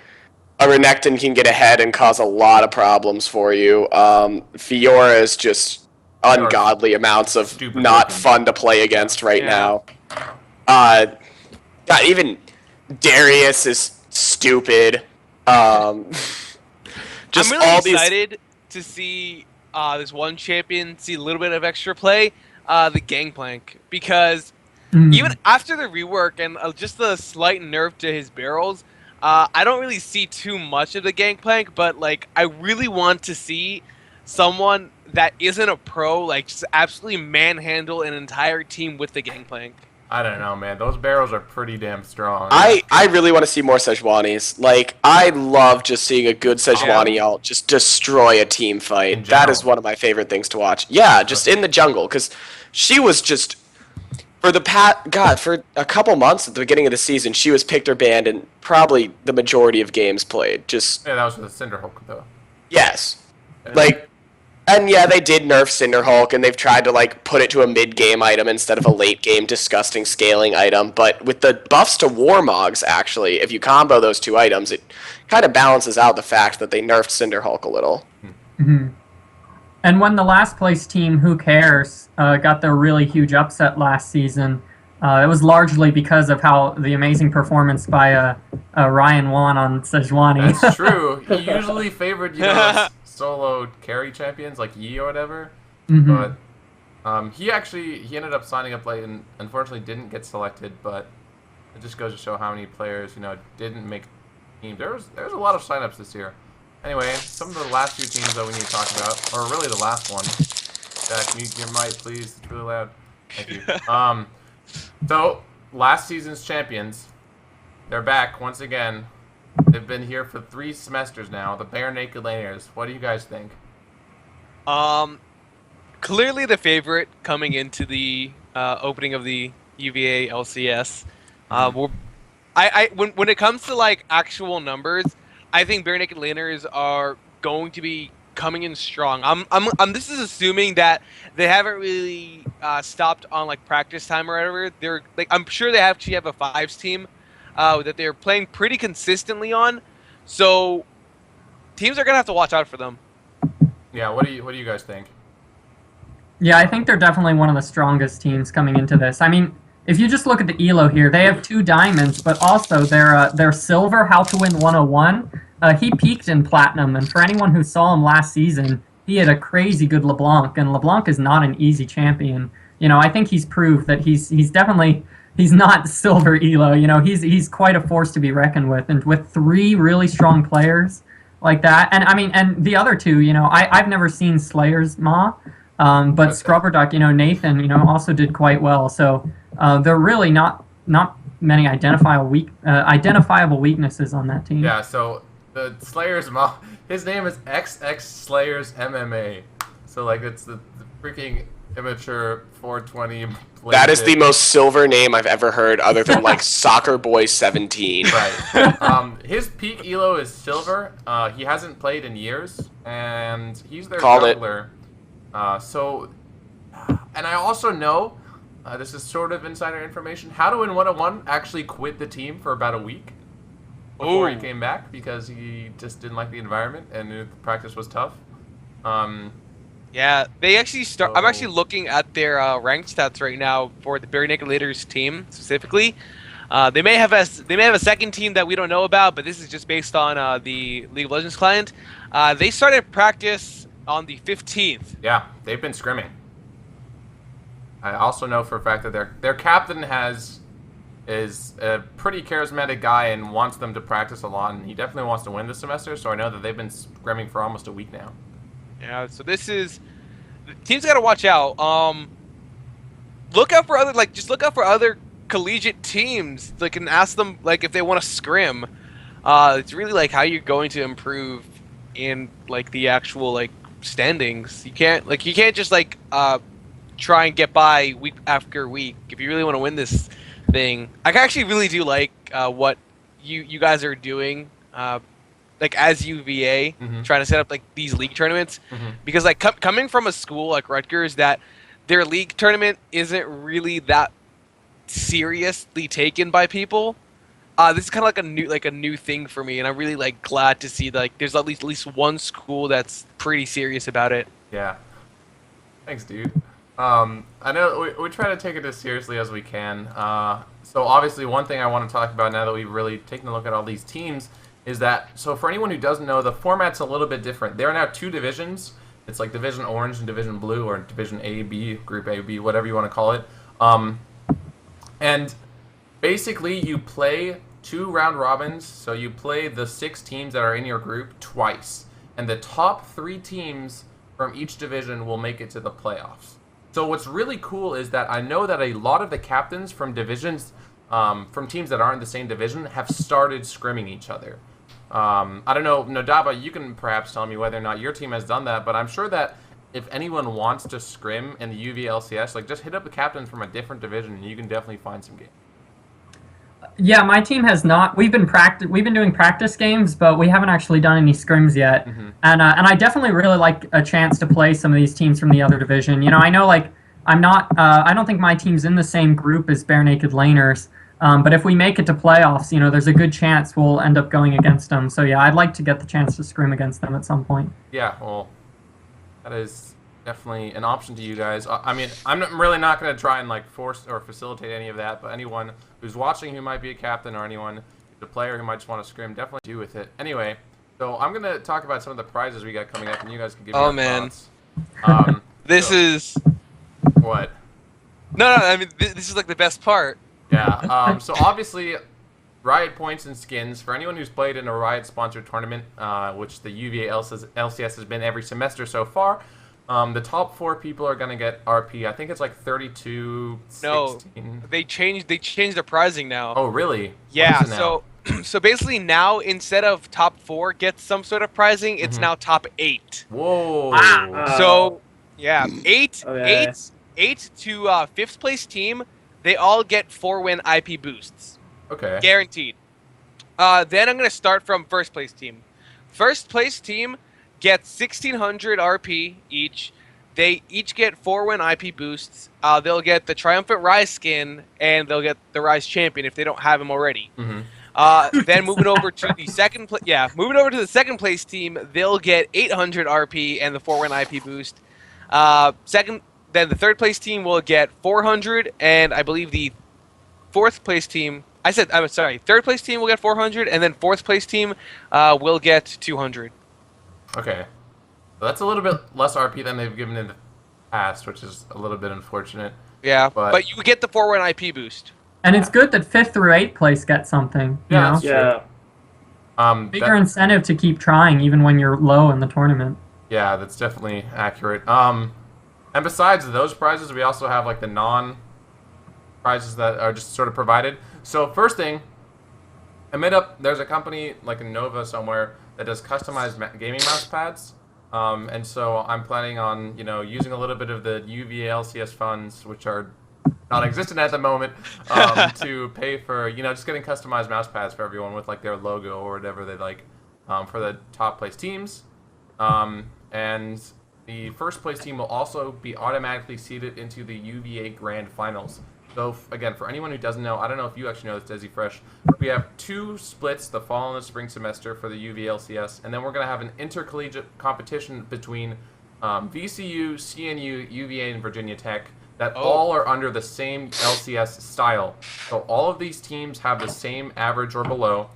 a Renekton can get ahead and cause a lot of problems for you. Fiora is just ungodly amounts of Stupid not looking. fun to play against right Yeah. now. God, even Darius is stupid. Just I'm really all these. excited to see this one champion see a little bit of extra play, the Gangplank, because even after the rework and just the slight nerf to his barrels, I don't really see too much of the Gangplank, but like I really want to see someone that isn't a pro like just absolutely manhandle an entire team with the Gangplank. I don't know, man. Those barrels are pretty damn strong. I really want to see more Sejuani's. Like, I love just seeing a good Sejuani ult just destroy a team In fight. That general. is one of my favorite things to watch. Yeah, just in the jungle, because she was just for a couple months at the beginning of the season, she was picked or banned in probably the majority of games played. Just Yeah, that was with the Cinderhulk though. yes, like. And yeah, they did nerf Cinderhulk, and they've tried to like put it to a mid-game item instead of a late-game disgusting scaling item. But with the buffs to Warmogs, actually, if you combo those two items, it kind of balances out the fact that they nerfed Cinderhulk a little. Mm-hmm. And when the last place team, Who Cares, got their really huge upset last season, it was largely because of how the amazing performance by Ryan Wan on Sejuani. That's true. He usually favored solo carry champions like Yi or whatever, Mhm. but he ended up signing up late and unfortunately didn't get selected. But it just goes to show how many players didn't make teams. There's a lot of signups this year. Anyway, some of the last few teams that we need to talk about, or really the last one. Jack, mute your mic, please. It's really loud. Thank you. So last season's champions, they're back once again. They've been here for 3 semesters now. The Bare Naked Laners. What do you guys think? Clearly the favorite coming into the opening of the UVA LCS. When it comes to like actual numbers, I think Bare Naked Laners are going to be coming in strong. This is assuming that they haven't really stopped on like practice time or whatever. They're like I'm sure they actually have a 5s team that they're playing pretty consistently on. So teams are gonna have to watch out for them. Yeah, what do you guys think? Yeah, I think they're definitely one of the strongest teams coming into this. I mean, if you just look at the elo here, they have 2 diamonds, but also their silver How to Win 101. He peaked in platinum, and for anyone who saw him last season, he had a crazy good LeBlanc, and LeBlanc is not an easy champion. I think he's proved that he's definitely not silver elo. He's quite a force to be reckoned with, and with 3 really strong players like that, and I mean, and the other 2, I've never seen Slayer's Ma, But Scrubber Duck, Nathan, also did quite well. So there are really not many identifiable weaknesses on that team. Yeah, so the Slayer's mom, his name is XX Slayers MMA. So like it's the freaking immature 420. That is the most silver name I've ever heard, other than like Soccer Boy 17. Right. His peak elo is silver. He hasn't played in years, and he's their Called it. jungler. And I also know, this is sort of insider information, How to Win 101 actually quit the team for about a week before he came back because he just didn't like the environment and the practice was tough. Yeah, they actually start. I'm actually looking at their ranked stats right now for the Bare Naked Leaders team specifically. They may have a second team that we don't know about, but this is just based on the League of Legends client. They started practice on the 15th. Yeah, they've been scrimming. I also know for a fact that their captain is a pretty charismatic guy and wants them to practice a lot, and he definitely wants to win this semester. So I know that they've been scrimming for almost a week now. Yeah, so this is the team's got to watch out. Look out for other collegiate teams. Like, and ask them like if they want to scrim. It's really like how you're going to improve in like the actual like standings. You can't just like try and get by week after week. If you really want to win this thing, I actually really do like what you guys are doing. Like as UVA, trying to set up like these league tournaments, because like coming from a school like Rutgers that their league tournament isn't really that seriously taken by people. This is kind of like a new thing for me, and I'm really like glad to see like there's at least one school that's pretty serious about it. Yeah. Thanks, dude. I know we try to take it as seriously as we can. So obviously one thing I want to talk about now that we've really taken a look at all these teams is that, so for anyone who doesn't know, the format's a little bit different. There are now two divisions. It's like Division Orange and Division Blue, or Division A, B, Group A, B, whatever you want to call it. And basically you play 2 round robins, so you play the 6 teams that are in your group twice. And the top 3 teams from each division will make it to the playoffs. So what's really cool is that I know that a lot of the captains from divisions, from teams that aren't in the same division, have started scrimming each other. I don't know, Nodaba, you can perhaps tell me whether or not your team has done that, but I'm sure that if anyone wants to scrim in the UV LCS, like just hit up the captains from a different division and you can definitely find some games. Yeah, my team has not. We've been doing practice games, but we haven't actually done any scrims yet. And I definitely really like a chance to play some of these teams from the other division. I know like I'm not. I don't think my team's in the same group as Bare Naked Laners. But if we make it to playoffs, there's a good chance we'll end up going against them. So yeah, I'd like to get the chance to scrim against them at some point. Yeah, well, that is definitely an option to you guys. I mean, I'm really not going to try and like force or facilitate any of that, but anyone who's watching who might be a captain or anyone who's a player who might just want to scrim, definitely do with it. Anyway, so I'm going to talk about some of the prizes we got coming up, and you guys can give me your thoughts. This is... What? No, I mean, this is like the best part. Yeah, so obviously, Riot points and skins. For anyone who's played in a Riot-sponsored tournament, which the UVA LCS has been every semester so far, the top 4 people are going to get RP. I think it's like 32, 16. No, they changed the pricing now. Oh, really? Yeah, What is it now? so basically now, instead of top 4 gets some sort of pricing, it's now top 8. Whoa. Wow. So, yeah, 8 Okay. 8 to 5th place team, they all get 4-win IP boosts. Okay. Guaranteed. Then I'm going to start from 1st place team. 1st place team gets 1,600 RP each. They each get 4-win IP boosts. They'll get the Triumphant Rise skin, and they'll get the Rise Champion if they don't have him already. Then moving over to the second place team, they'll get 800 RP and the 4-win IP boost. Then the 3rd place team will get 400, and I believe the 4th place team... I'm sorry, 3rd place team will get 400, and then 4th place team will get 200. Okay. So that's a little bit less RP than they've given in the past, which is a little bit unfortunate. Yeah, But- but you get the 4-win IP boost. And it's good that 5th through 8th place get something. Yeah, You that's know? Yeah. Bigger incentive to keep trying even when you're low in the tournament. Yeah, that's definitely accurate. And besides those prizes, we also have like the non-prizes that are just sort of provided. So first thing, there's a company like in Nova somewhere that does customized gaming mouse pads. And so I'm planning on, using a little bit of the UVA LCS funds, which are non-existent at the moment, to pay for, just getting customized mouse pads for everyone with like their logo or whatever they like, for the top place teams. And the first place team will also be automatically seeded into the UVA Grand Finals. So again, for anyone who doesn't know, I don't know if you actually know this, Desi Fresh, we have 2 splits, the fall and the spring semester for the UVA LCS, and then we're going to have an intercollegiate competition between VCU, CNU, UVA, and Virginia Tech that all are under the same LCS style. So all of these teams have the same average or below.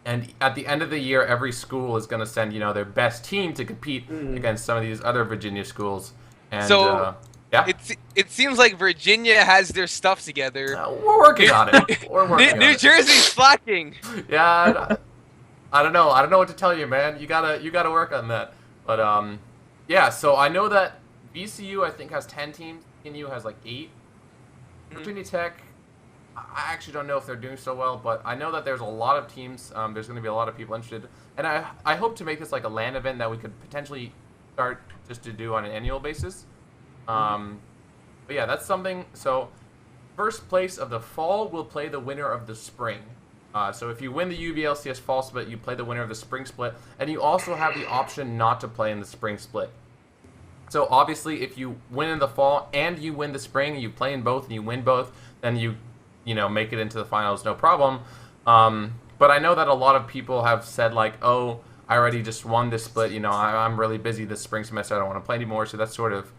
And at the end of the year, every school is going to send, their best team to compete against some of these other Virginia schools. And, yeah. It seems like Virginia has their stuff together. We're working on it. We're working on it. New Jersey's slacking. Yeah, I don't know. I don't know what to tell you, man. You gotta work on that. But yeah. So I know that VCU I think has 10 teams. CNU has like 8. Virginia Tech, I actually don't know if they're doing so well, but I know that there's a lot of teams. There's going to be a lot of people interested, and I hope to make this like a LAN event that we could potentially start just to do on an annual basis. But yeah, that's something. So first place of the fall will play the winner of the spring. So if you win the UVLCS fall split, you play the winner of the spring split, and you also have the option not to play in the spring split. So obviously, if you win in the fall and you win the spring, you play in both and you win both, then you make it into the finals, no problem. But I know that a lot of people have said like, oh, I already just won this split. I'm really busy this spring semester. I don't want to play anymore. So that's sort of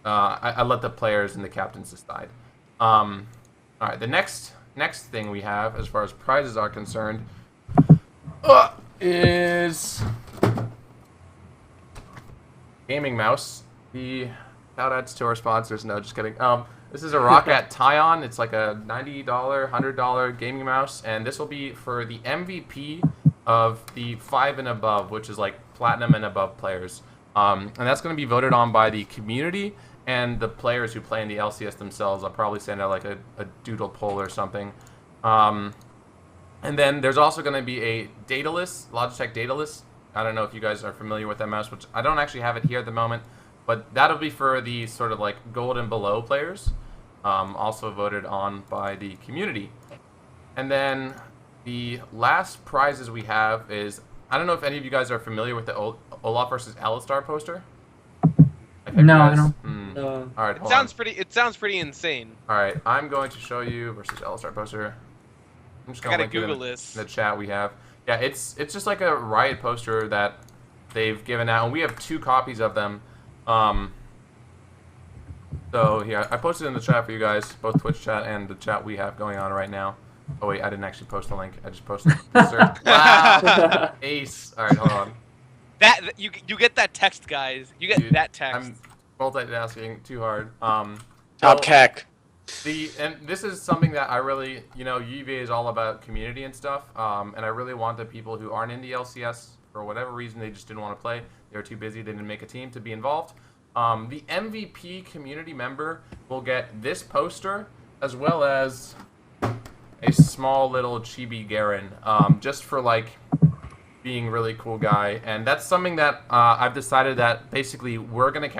I let the players and the captains decide. All right, the next thing we have, as far as prizes are concerned, is gaming mouse. The shout-outs to our sponsors. No, just kidding. This is a Roccat Tyon. It's like a $90, $100 gaming mouse, and this will be for the MVP of the 5 and above, which is like platinum and above players. And that's going to be voted on by the community and the players who play in the LCS themselves. I'll probably send out like a doodle poll or something. And then there's also going to be a data list, Logitech data list. I don't know if you guys are familiar with that mouse, which I don't actually have it here at the moment. But that'll be for the sort of like gold and below players, also voted on by the community. And then the last prizes we have is, I don't know if any of you guys are familiar with the Olaf versus Alistar poster. No, I don't. No. All right, It sounds pretty insane. All right, I'm going to show you versus Alistar poster. I'm just I gonna gotta link it Google in this. the chat we have. Yeah, it's just like a Riot poster that they've given out, and we have 2 copies of them. So yeah, I posted in the chat for you guys, both Twitch chat and the chat we have going on right now. Oh wait, I didn't actually post the link. I just posted the search. Wow, ace. All right, hold on. That you get that text, guys. You get that text. I'm multitasking too hard. Top Keck. And this is something that I really, UVA is all about community and stuff. And I really want the people who aren't in the LCS, for whatever reason, they just didn't want to play. They were too busy. They didn't make a team to be involved. The MVP community member will get this poster, as well as a small little chibi Garen, just for like being really cool guy. And that's something that I've decided that basically we're gonna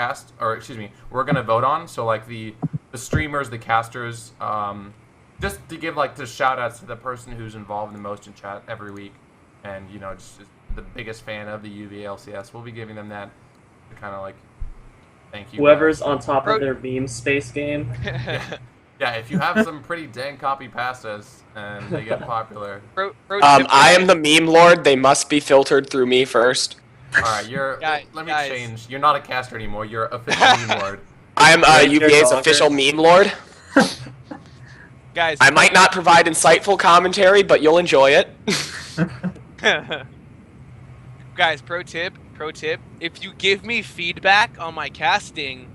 we're gonna vote on. So like the streamers, the casters, just to give like the shout outs to the person who's involved the most in chat every week, and just the biggest fan of the UVA LCS. We'll be giving them that to kind of like thank you. Whoever's on top of their meme space game. Yeah, if you have some pretty dang copy pastas and they get popular. I am the meme lord. They must be filtered through me first. All right, let me change. You're not a caster anymore. You're official meme lord. I am UVA's official meme lord. Guys, I might not provide insightful commentary, but you'll enjoy it. Guys, pro tip, if you give me feedback on my casting,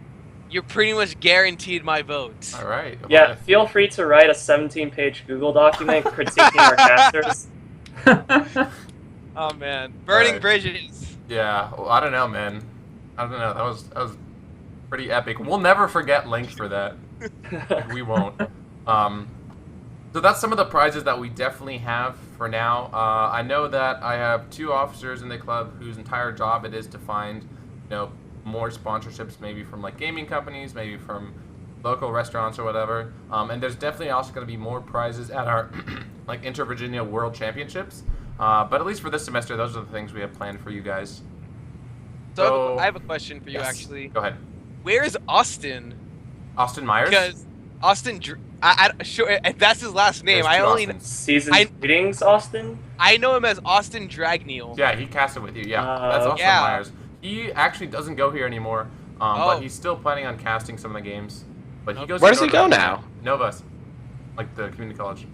you're pretty much guaranteed my vote. All right. Yeah, feel free to write a 17-page Google document critiquing our casters. Oh man, burning bridges. Yeah, well, I don't know, man. I don't know. That was pretty epic. We'll never forget Link for that. We won't. So that's some of the prizes that we definitely have for now. I know that I have 2 officers in the club whose entire job it is to find, more sponsorships, maybe from like gaming companies, maybe from local restaurants or whatever. And there's definitely also going to be more prizes at our like Inter-Virginia World Championships. But at least for this semester, those are the things we have planned for you guys. So I have a question for you, yes. actually. Go ahead. Where is Austin? Austin Myers? Because Austin, sure, if that's his last name. There's I two only Austins. Season I- greetings, Austin. I know him as Austin Dragneel. Yeah, he casted with you. Yeah, that's Austin yeah. Myers. He actually doesn't go here anymore, but he's still planning on casting some of the games. But he goes. Where to does he Notre go Dame. now? Nova, like the community college.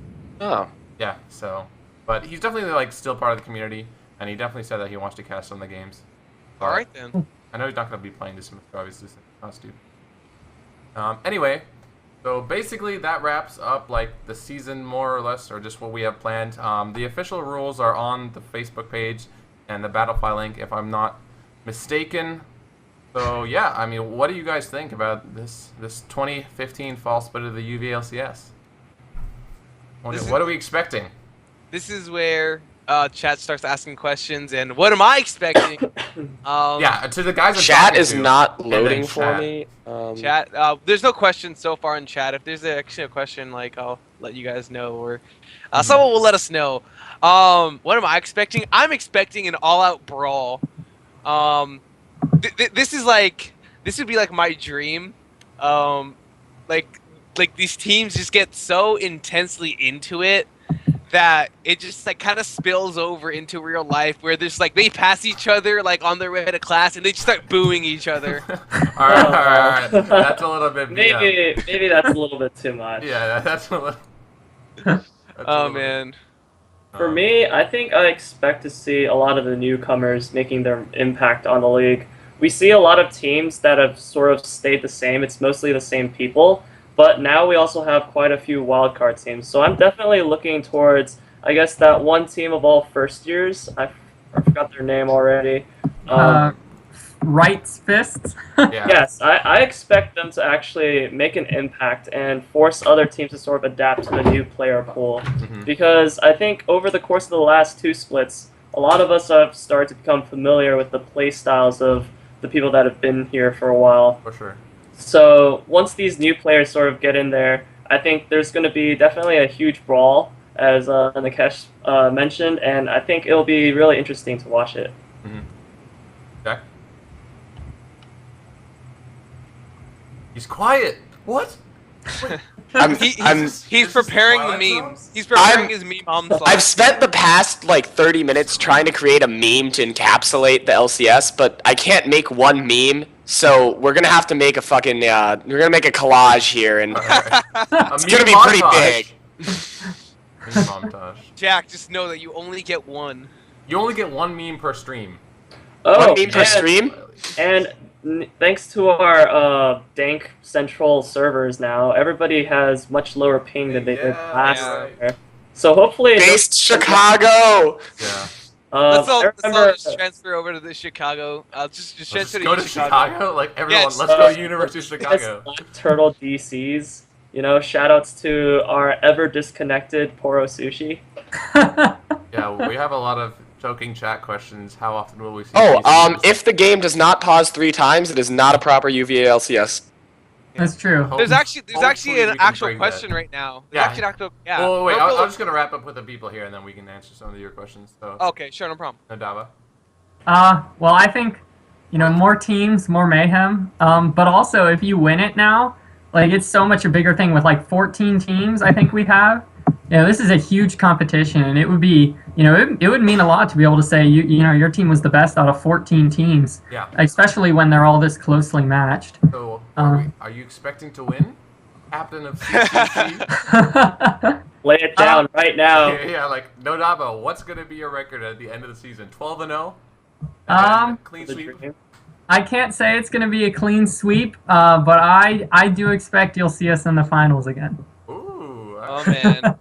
Oh. Yeah. So, but he's definitely like still part of the community, and he definitely said that he wants to cast some of the games. But All right then. I know he's not going to be playing this semester, obviously, since he's not a student. Anyway, so basically that wraps up like the season more or less, or just what we have planned. The official rules are on the Facebook page and the Battlefy link, if I'm not mistaken. So yeah, I mean, what do you guys think about this 2015 fall split of the UVLCS? What are we expecting? This is where chat starts asking questions, and what am I expecting? Yeah, to the guys. I'm Chat talking is to, not and then loading for chat. me. Chat. There's no questions so far in chat. If there's actually a question, like I'll let you guys know, or someone will let us know. What am I expecting? I'm expecting an all-out brawl. This would be like my dream. Like these teams just get so intensely into it that it just like kind of spills over into real life, where there's like they pass each other like on their way to class and they just start booing each other. all right. That's a little bit. Maybe that's a little bit too much. Yeah, that's a little. That's a Oh little bit- man. For me, I think I expect to see a lot of the newcomers making their impact on the league. We see a lot of teams that have sort of stayed the same. It's mostly the same people, but now we also have quite a few wildcard teams. So I'm definitely looking towards, I guess, that one team of all first years. I forgot their name already. Rights Fists. Yeah. Yes, I expect them to actually make an impact and force other teams to sort of adapt to the new player pool. Mhm. Because I think over the course of the last 2 splits, a lot of us have started to become familiar with the play styles of the people that have been here for a while. For sure. So once these new players sort of get in there, I think there's going to be definitely a huge brawl, as Nikesh mentioned, and I think it'll be really interesting to watch it. Mm-hmm. Jack? He's quiet. What? He's preparing the meme. He's preparing his meme onslaught. I've spent the past like 30 minutes trying to create a meme to encapsulate the LCS, but I can't make one meme. So we're gonna have to make a fucking we're gonna make a collage here, and It's gonna be pretty big. Meme montage. Jack, just know that you only get one. You only get one meme per stream. One meme per stream. And thanks to our dank central servers now, everybody has much lower ping than they did last year. So hopefully, Based Chicago. Yeah. Let's all I remember, just transfer over to the Chicago. Just Let's transfer just go to Chicago. Like everyone, Yes. let's go to University of Chicago. Black Turtle DCs. You know, shoutouts to our ever disconnected Poro Sushi. Yeah, we have a lot of choking chat questions. How often will we see? Oh, these if the game does not pause 3 times, it is not a proper UVA LCS. That's true. There's actually Hopefully an we can actual break question that. right now. Yeah. There's actually an actual, yeah. Well, wait. Go- I'm just gonna wrap up with the people here, and then we can answer some of your questions. So, Okay, sure, no problem. Nadava. Well, I think, more teams, more mayhem. But also, if you win it now, like, it's so much a bigger thing with, like, 14 teams, I think we have. This is a huge competition, and it would be, it would mean a lot to be able to say, your team was the best out of 14 teams. Yeah. Especially when they're all this closely matched. So, are you expecting to win? Captain of CCC? Lay it down right now. Yeah, like Nodaba. What's gonna be your record at the end of the season? 12-0. Clean The sweep. dream. I can't say it's going to be a clean sweep, but I do expect you'll see us in the finals again. Ooh. Oh man,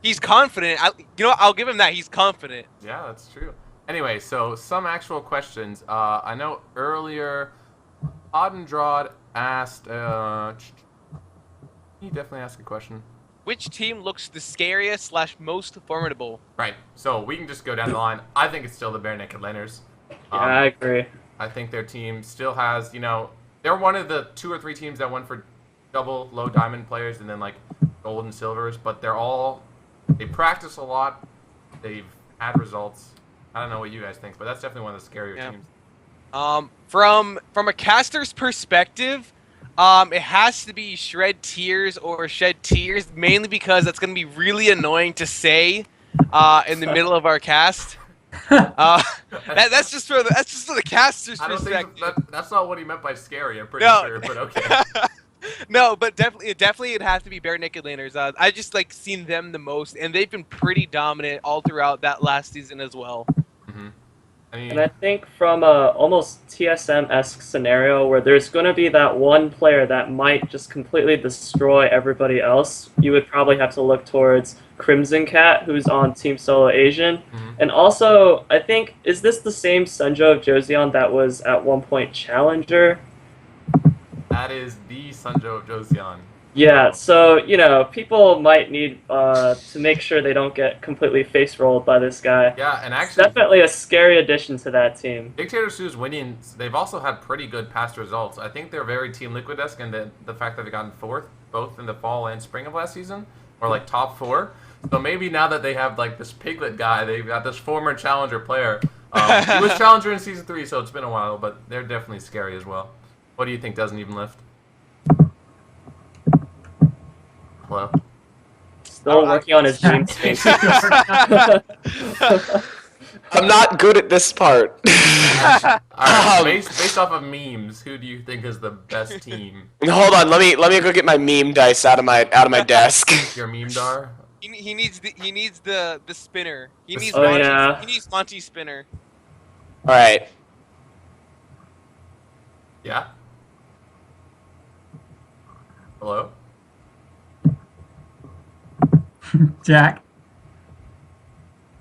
he's confident. I'll give him that. He's confident. Yeah, that's true. Anyway, so some actual questions. I know earlier, Oddendraud asked. He definitely asked a question. Which team looks the scariest / most formidable? Right. So we can just go down the line. I think it's still the Bare Naked Laners. Yeah, I agree. I think their team still has, they're one of the 2 or 3 teams that went for double low diamond players and then like gold and silvers, but they practice a lot. They've had results. I don't know what you guys think, but that's definitely one of the scarier teams. From a caster's perspective, it has to be Shred Tears or Shed Tears, mainly because that's going to be really annoying to say in the middle of our cast. That's just for the caster's perspective. That's not what he meant by scary. I'm pretty No. sure, but okay. No, but definitely it'd have to be Bare Naked Laners. I just like seen them the most, and they've been pretty dominant all throughout that last season as well. Mm-hmm. And I think from a almost TSM-esque scenario where there's going to be that one player that might just completely destroy everybody else, you would probably have to look towards Crimson Cat, who's on Team Solo Asian. Mm-hmm. And also, I think, is this the same Sunjo of Joseon that was at one point Challenger? That is the Sunjo of Joseon. Yeah, so, people might need to make sure they don't get completely face-rolled by this guy. Yeah, and It's actually, definitely a scary addition to that team. Dictator Sue's winning, they've also had pretty good past results. I think they're very Team Liquid-esque in the fact that they've gotten 4th, both in the fall and spring of last season, or like top 4. So maybe now that they have like this Piglet guy, they've got this former Challenger player. He was Challenger in Season 3, so it's been a while, but they're definitely scary as well. What do you think doesn't even lift? Hello? Still working on his dream space. I'm not good at this part. Alright, based off of memes, who do you think is the best team? Hold on, let me go get my meme dice out of my desk. Your meme dar? He needs the spinner. He needs He needs Monty spinner. All right. Yeah? Hello? Jack.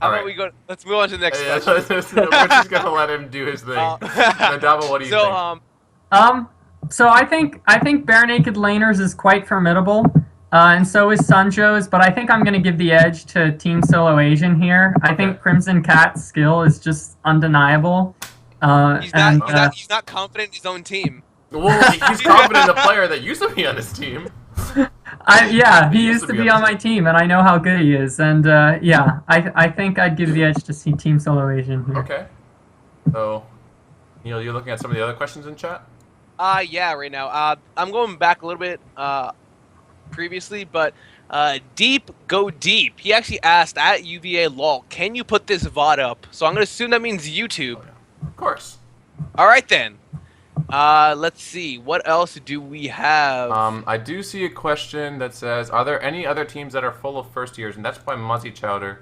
How Alright. about we go? Let's move on to the next Yeah, question. we're just gonna let him do his thing. Nadaba, what do you think? So I think Bare Naked Laners is quite formidable, and so is Sunjo's. But I think I'm gonna give the edge to Team Solo Asian here. I think Crimson Cat's skill is just undeniable. He's not confident in his own team. Well, he's confident in a player that used to be on his team. He used to be on my team, and I know how good he is. And I think I'd give the edge to see Team Solo Asian here. Okay. So, Neil, you're looking at some of the other questions in chat? Yeah, right now. I'm going back a little bit previously, but Deep Go Deep. He actually asked at UVA LOL, can you put this VOD up? So I'm going to assume that means YouTube. Of course. All right, then. Let's see. What else do we have? I do see a question that says, are there any other teams that are full of first years? And that's by Muzzy Chowder.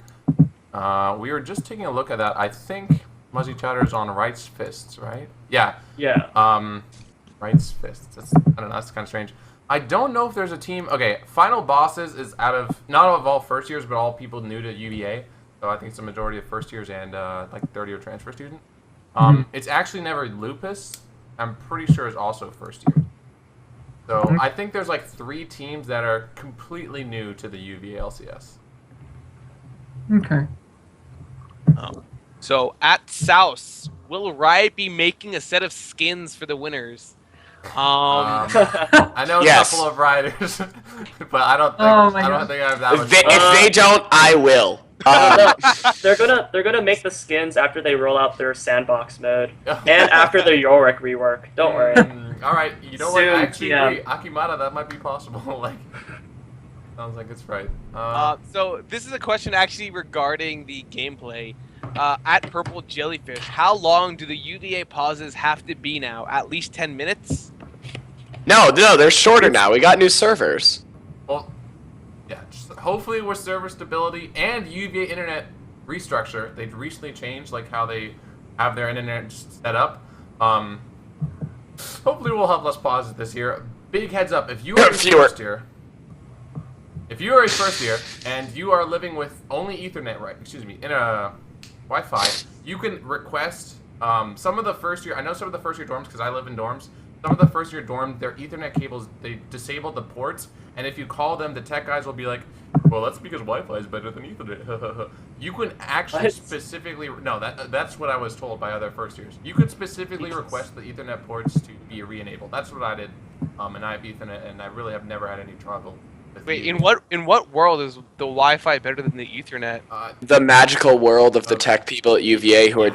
We were just taking a look at that. I think Muzzy Chowder's on Wright's Fists, right? Yeah. Yeah. Wright's Fists. I don't know. That's kind of strange. I don't know if there's a team. Okay, Final Bosses is not of all first years, but all people new to UVA. So I think it's a majority of first years and like 30 or transfer student. It's actually never Lupus. I'm pretty sure is also first year. So I think there's like 3 teams that are completely new to the UVA LCS. Okay. So at South, will Riot be making a set of skins for the winners? I know a couple of riders, but I don't think I have that much. If they don't, I will. They're gonna make the skins after they roll out their sandbox mode and after the Yorick rework. Don't worry. All right, you know what? I actually agree. Akimata, that might be possible. Like, sounds like it's right. So this is a question actually regarding the gameplay. At Purple Jellyfish, how long do the UVA pauses have to be now? At least 10 minutes? No, they're shorter now. We got new servers. Well, yeah. Hopefully, with server stability and UVA internet restructure, they've recently changed like how they have their internet set up. Hopefully, we'll have less pauses this year. Big heads up: if you are a first year, and you are living with only Ethernet, in a Wi-Fi, you can request some of the first year. I know some of the first year dorms because I live in dorms. some of the first-year dorms, their Ethernet cables, they disable the ports, and if you call them, the tech guys will be like, well, that's because Wi-Fi is better than Ethernet. You can actually What? specifically, no, that's what I was told by other first years. You could specifically request the Ethernet ports to be re-enabled. That's what I did, and I have Ethernet, and I really have never had any trouble. Wait, in what world is the Wi-Fi better than the Ethernet? The magical world of the tech people at UVA who are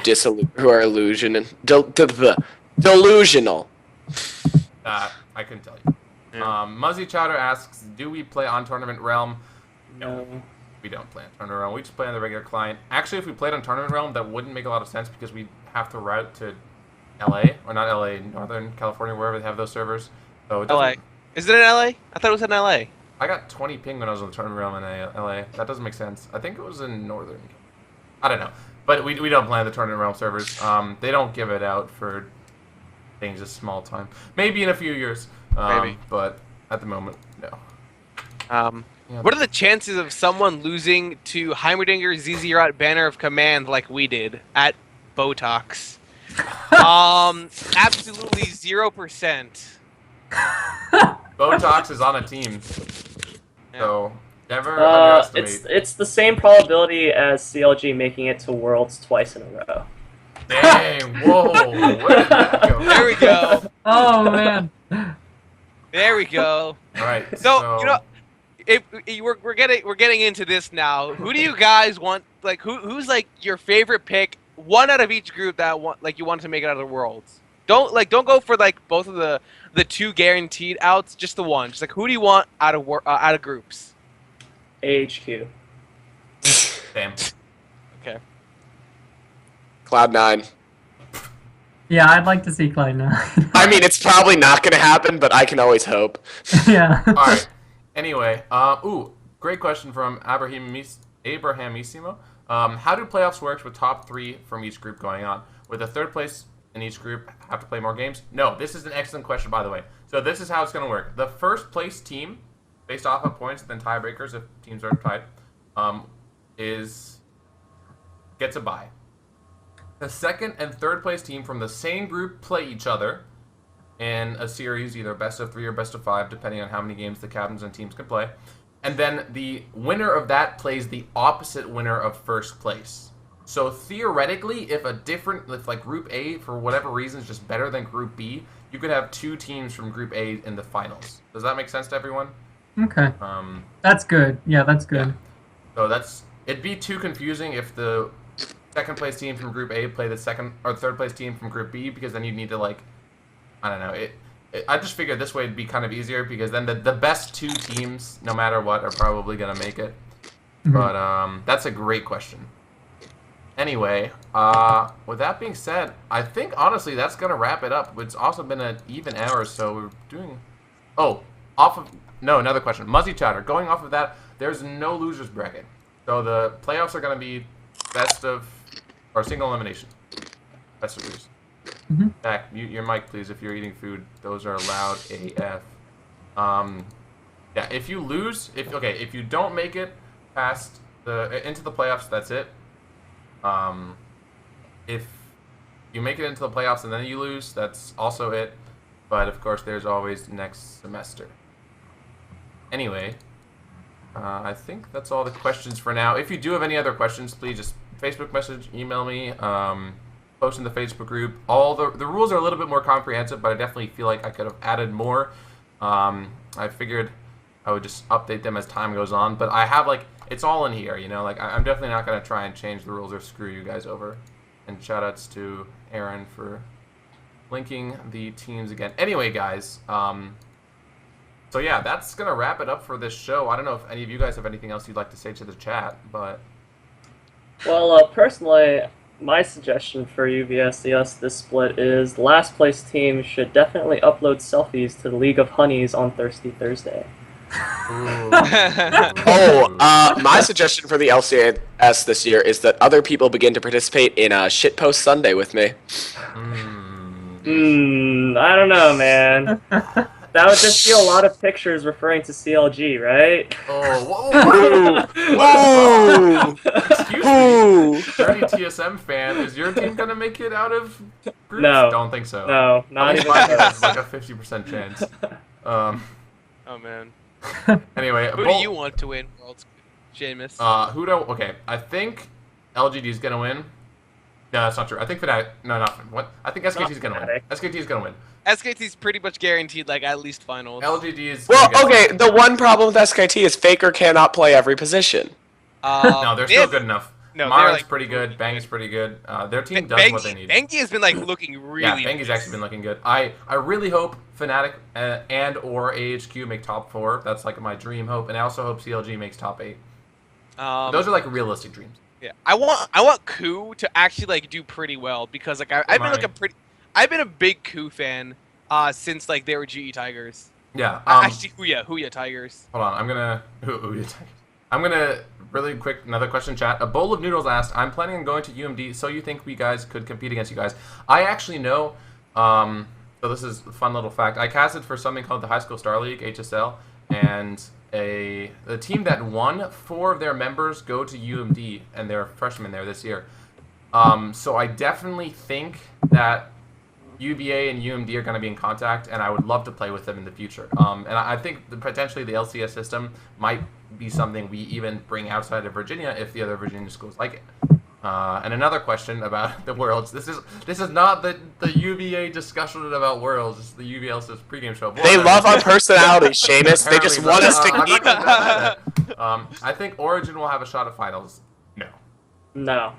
delusional. I couldn't tell you. Muzzy Chowder asks, do we play on Tournament Realm? No. We don't play on Tournament Realm. We just play on the regular client. Actually, if we played on Tournament Realm, that wouldn't make a lot of sense because we'd have to route to LA, or not LA, Northern California, wherever they have those servers. So it LA. Is it in LA? I thought it was in LA. I got 20 ping when I was on the Tournament Realm in LA. That doesn't make sense. I think it was in Northern. I don't know. But we don't play on the Tournament Realm servers. They don't give it out for things a small time. Maybe in a few years. Maybe. But at the moment, no. Yeah. What are the chances of someone losing to Heimerdinger's ZZ Banner of Command like we did at Botox? Absolutely 0%. Botox is on a team. So, never underestimate. It's the same probability as CLG making it to Worlds twice in a row. Dang, whoa. Where did that go? There we go. Oh man. There we go. Alright, So, you know, if we're getting into this now. Who do you guys want? Like, who's like your favorite pick? One out of each group that you want to make it out of the Worlds. Don't go for like both of the two guaranteed outs. Just the one. Just like, who do you want out of groups? AHQ. Damn. Okay. Cloud9. Yeah, I'd like to see Cloud9. I mean, it's probably not going to happen, but I can always hope. Yeah. Alright. Anyway, great question from Abrahamissimo. How do playoffs work with top 3 from each group going on? With the third place in each group have to play more games? No, this is an excellent question, by the way. So this is how it's going to work. The first place team, based off of points, then tiebreakers if teams are tied, gets a bye. The second and third place team from the same group play each other in a series, either best of 3 or best of 5, depending on how many games the captains and teams can play. And then the winner of that plays the opposite winner of first place. So theoretically, if like Group A, for whatever reason, is just better than Group B, you could have 2 teams from Group A in the finals. Does that make sense to everyone? Okay. That's good. Yeah, that's good. Yeah. So it'd be too confusing if the second place team from Group A play the second or third place team from Group B, because then you'd need to, like, I don't know. I just figured this way it'd be kind of easier, because then the best 2 teams, no matter what, are probably going to make it. Mhm. But that's a great question. Anyway, with that being said, I think, honestly, that's going to wrap it up. It's also been an even hour, so we're doing... Oh, another question. Muzzy Chatter, going off of that, there's no losers bracket. So the playoffs are going to be single elimination. Best of losers. Mm-hmm. Zach, mute your mic, please, if you're eating food. Those are loud AF. Yeah, if you lose, if you don't make it past into the playoffs, that's it. If you make it into the playoffs and then you lose, that's also it. But of course, there's always next semester. Anyway, I think that's all the questions for now. If you do have any other questions, please just Facebook message, email me, post in the Facebook group. All the rules are a little bit more comprehensive, but I definitely feel like I could have added more. I figured I would just update them as time goes on, but I have, like, it's all in here, you know, like, I'm definitely not going to try and change the rules or screw you guys over. And shoutouts to Aaron for linking the teams again. Anyway, guys, so yeah, that's going to wrap it up for this show. I don't know if any of you guys have anything else you'd like to say to the chat, but... Well, personally, my suggestion for UVSCS this split is the last place team should definitely upload selfies to the League of Honeys on Thirsty Thursday. My suggestion for the LCS this year is that other people begin to participate in Shitpost Sunday with me. I don't know, man. That would just be a lot of pictures referring to CLG, right? Oh, whoa! Whoa! Excuse Boo! Dirty TSM fan, is your team gonna make it out of groups? No. Don't think so. No, not At least even mine does, close. like a 50% chance. Oh man. Anyway, Who do you want to win Worlds, Seamus? Okay, I think LGD is gonna win. No, that's not true. I think Fnatic. No, not what. I think SKT is gonna win. SKT is gonna win. SKT's pretty much guaranteed like at least finals. LGD is. Well, okay, the one problem with SKT is Faker cannot play every position. No, they're still good enough. No, Mar's like, pretty good. Bang's pretty good. Their team does what they need. Bengi has been like looking really. Yeah, Bengi's actually been looking good. I really hope Fnatic and or AHQ make top 4. That's like my dream hope, and I also hope CLG makes top 8. Those are like realistic dreams. Yeah, I want Ku to actually like do pretty well because like I've been like I've been a big Ku fan since like they were GE Tigers. Yeah. Actually, Huya Tigers. Hold on, I'm gonna really quick another question, chat. A bowl of noodles asked, I'm planning on going to UMD, so you think we guys could compete against you guys? I actually know. So this is a fun little fact. I casted for something called the High School Star League (HSL), and the team that won, 4 of their members go to UMD, and they're freshmen there this year. So I definitely think that UVA and UMD are going to be in contact, and I would love to play with them in the future. And I think potentially the LCS system might be something we even bring outside of Virginia if the other Virginia schools like it. And another question about the Worlds. This is not the UVA discussion about Worlds. It's the UVA LCS pregame show. Boy, They love our personalities, Seamus. They just want us to I'm keep. not gonna deny that. I think Origin will have a shot at finals. No. No.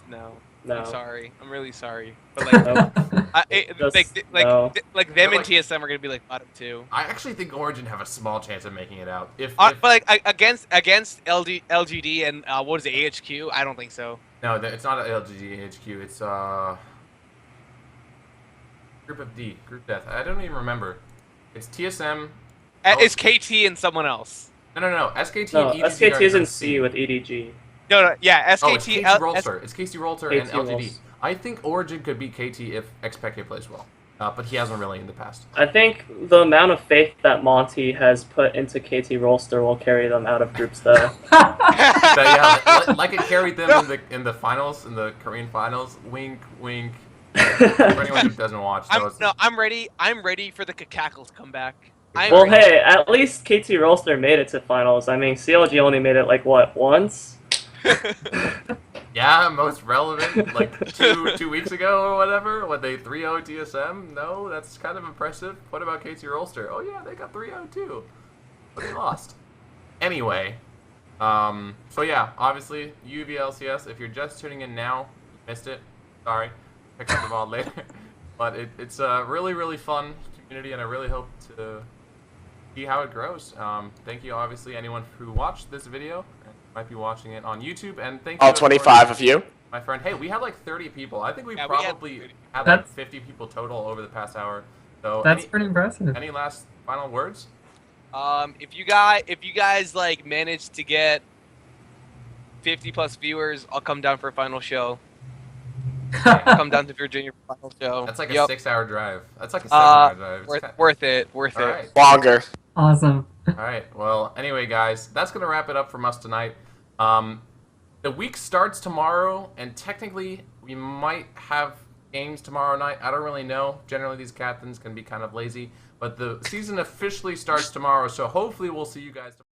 No. I'm sorry. I'm really sorry. But like, No. like them and TSM are gonna be like bottom 2. I actually think Origin have a small chance of making it out. But like against LGD and what is it, AHQ? I don't think so. No, it's not an LGD HQ. It's Group of D, Group Death. I don't even remember. It's TSM. It's KT and someone else. No. SKT No, and EDG SKT is are in C with EDG. No, yeah, SKT. Oh, it's KT Rolster. It's KT Rolster and KT LGD. Rolls. I think Origin could beat KT if XPK plays well, but he hasn't really in the past. I think the amount of faith that Monty has put into KT Rolster will carry them out of groups though. Like it carried them in the finals, in the Korean finals. Wink, wink. For anyone who doesn't watch, I'm ready. I'm ready for the cackle to come back. Well, hey, at least KT Rolster made it to finals. I mean, CLG only made it like what, once? Yeah, most relevant, like two weeks ago or whatever, when they 3-0 TSM. No, that's kind of impressive. What about KT Rolster? Oh yeah, they got 3-0 too, but they lost. Anyway, so yeah, obviously UVLCS. If you're just tuning in now, you missed it. Sorry, pick up the ball later. But it's a really fun community, and I really hope to see how it grows. Thank you, obviously, anyone who watched this video. Might be watching it on YouTube, and thank you. All 25 of you. My friend, hey, we had like 30 people. I think we Yeah, probably we had like 50 people total over the past hour. So That's pretty impressive. Any last final words? If you guys like manage to get 50+ viewers, I'll come down for a final show. I'll come down to Virginia for a final show. That's like a 6-hour drive. That's like a 7-hour drive. Worth it. All right. Longer. Awesome. All right. Well, anyway, guys, that's gonna wrap it up from us tonight. The week starts tomorrow, and technically we might have games tomorrow night. I don't really know. Generally, these captains can be kind of lazy, but the season officially starts tomorrow, so hopefully we'll see you guys tomorrow.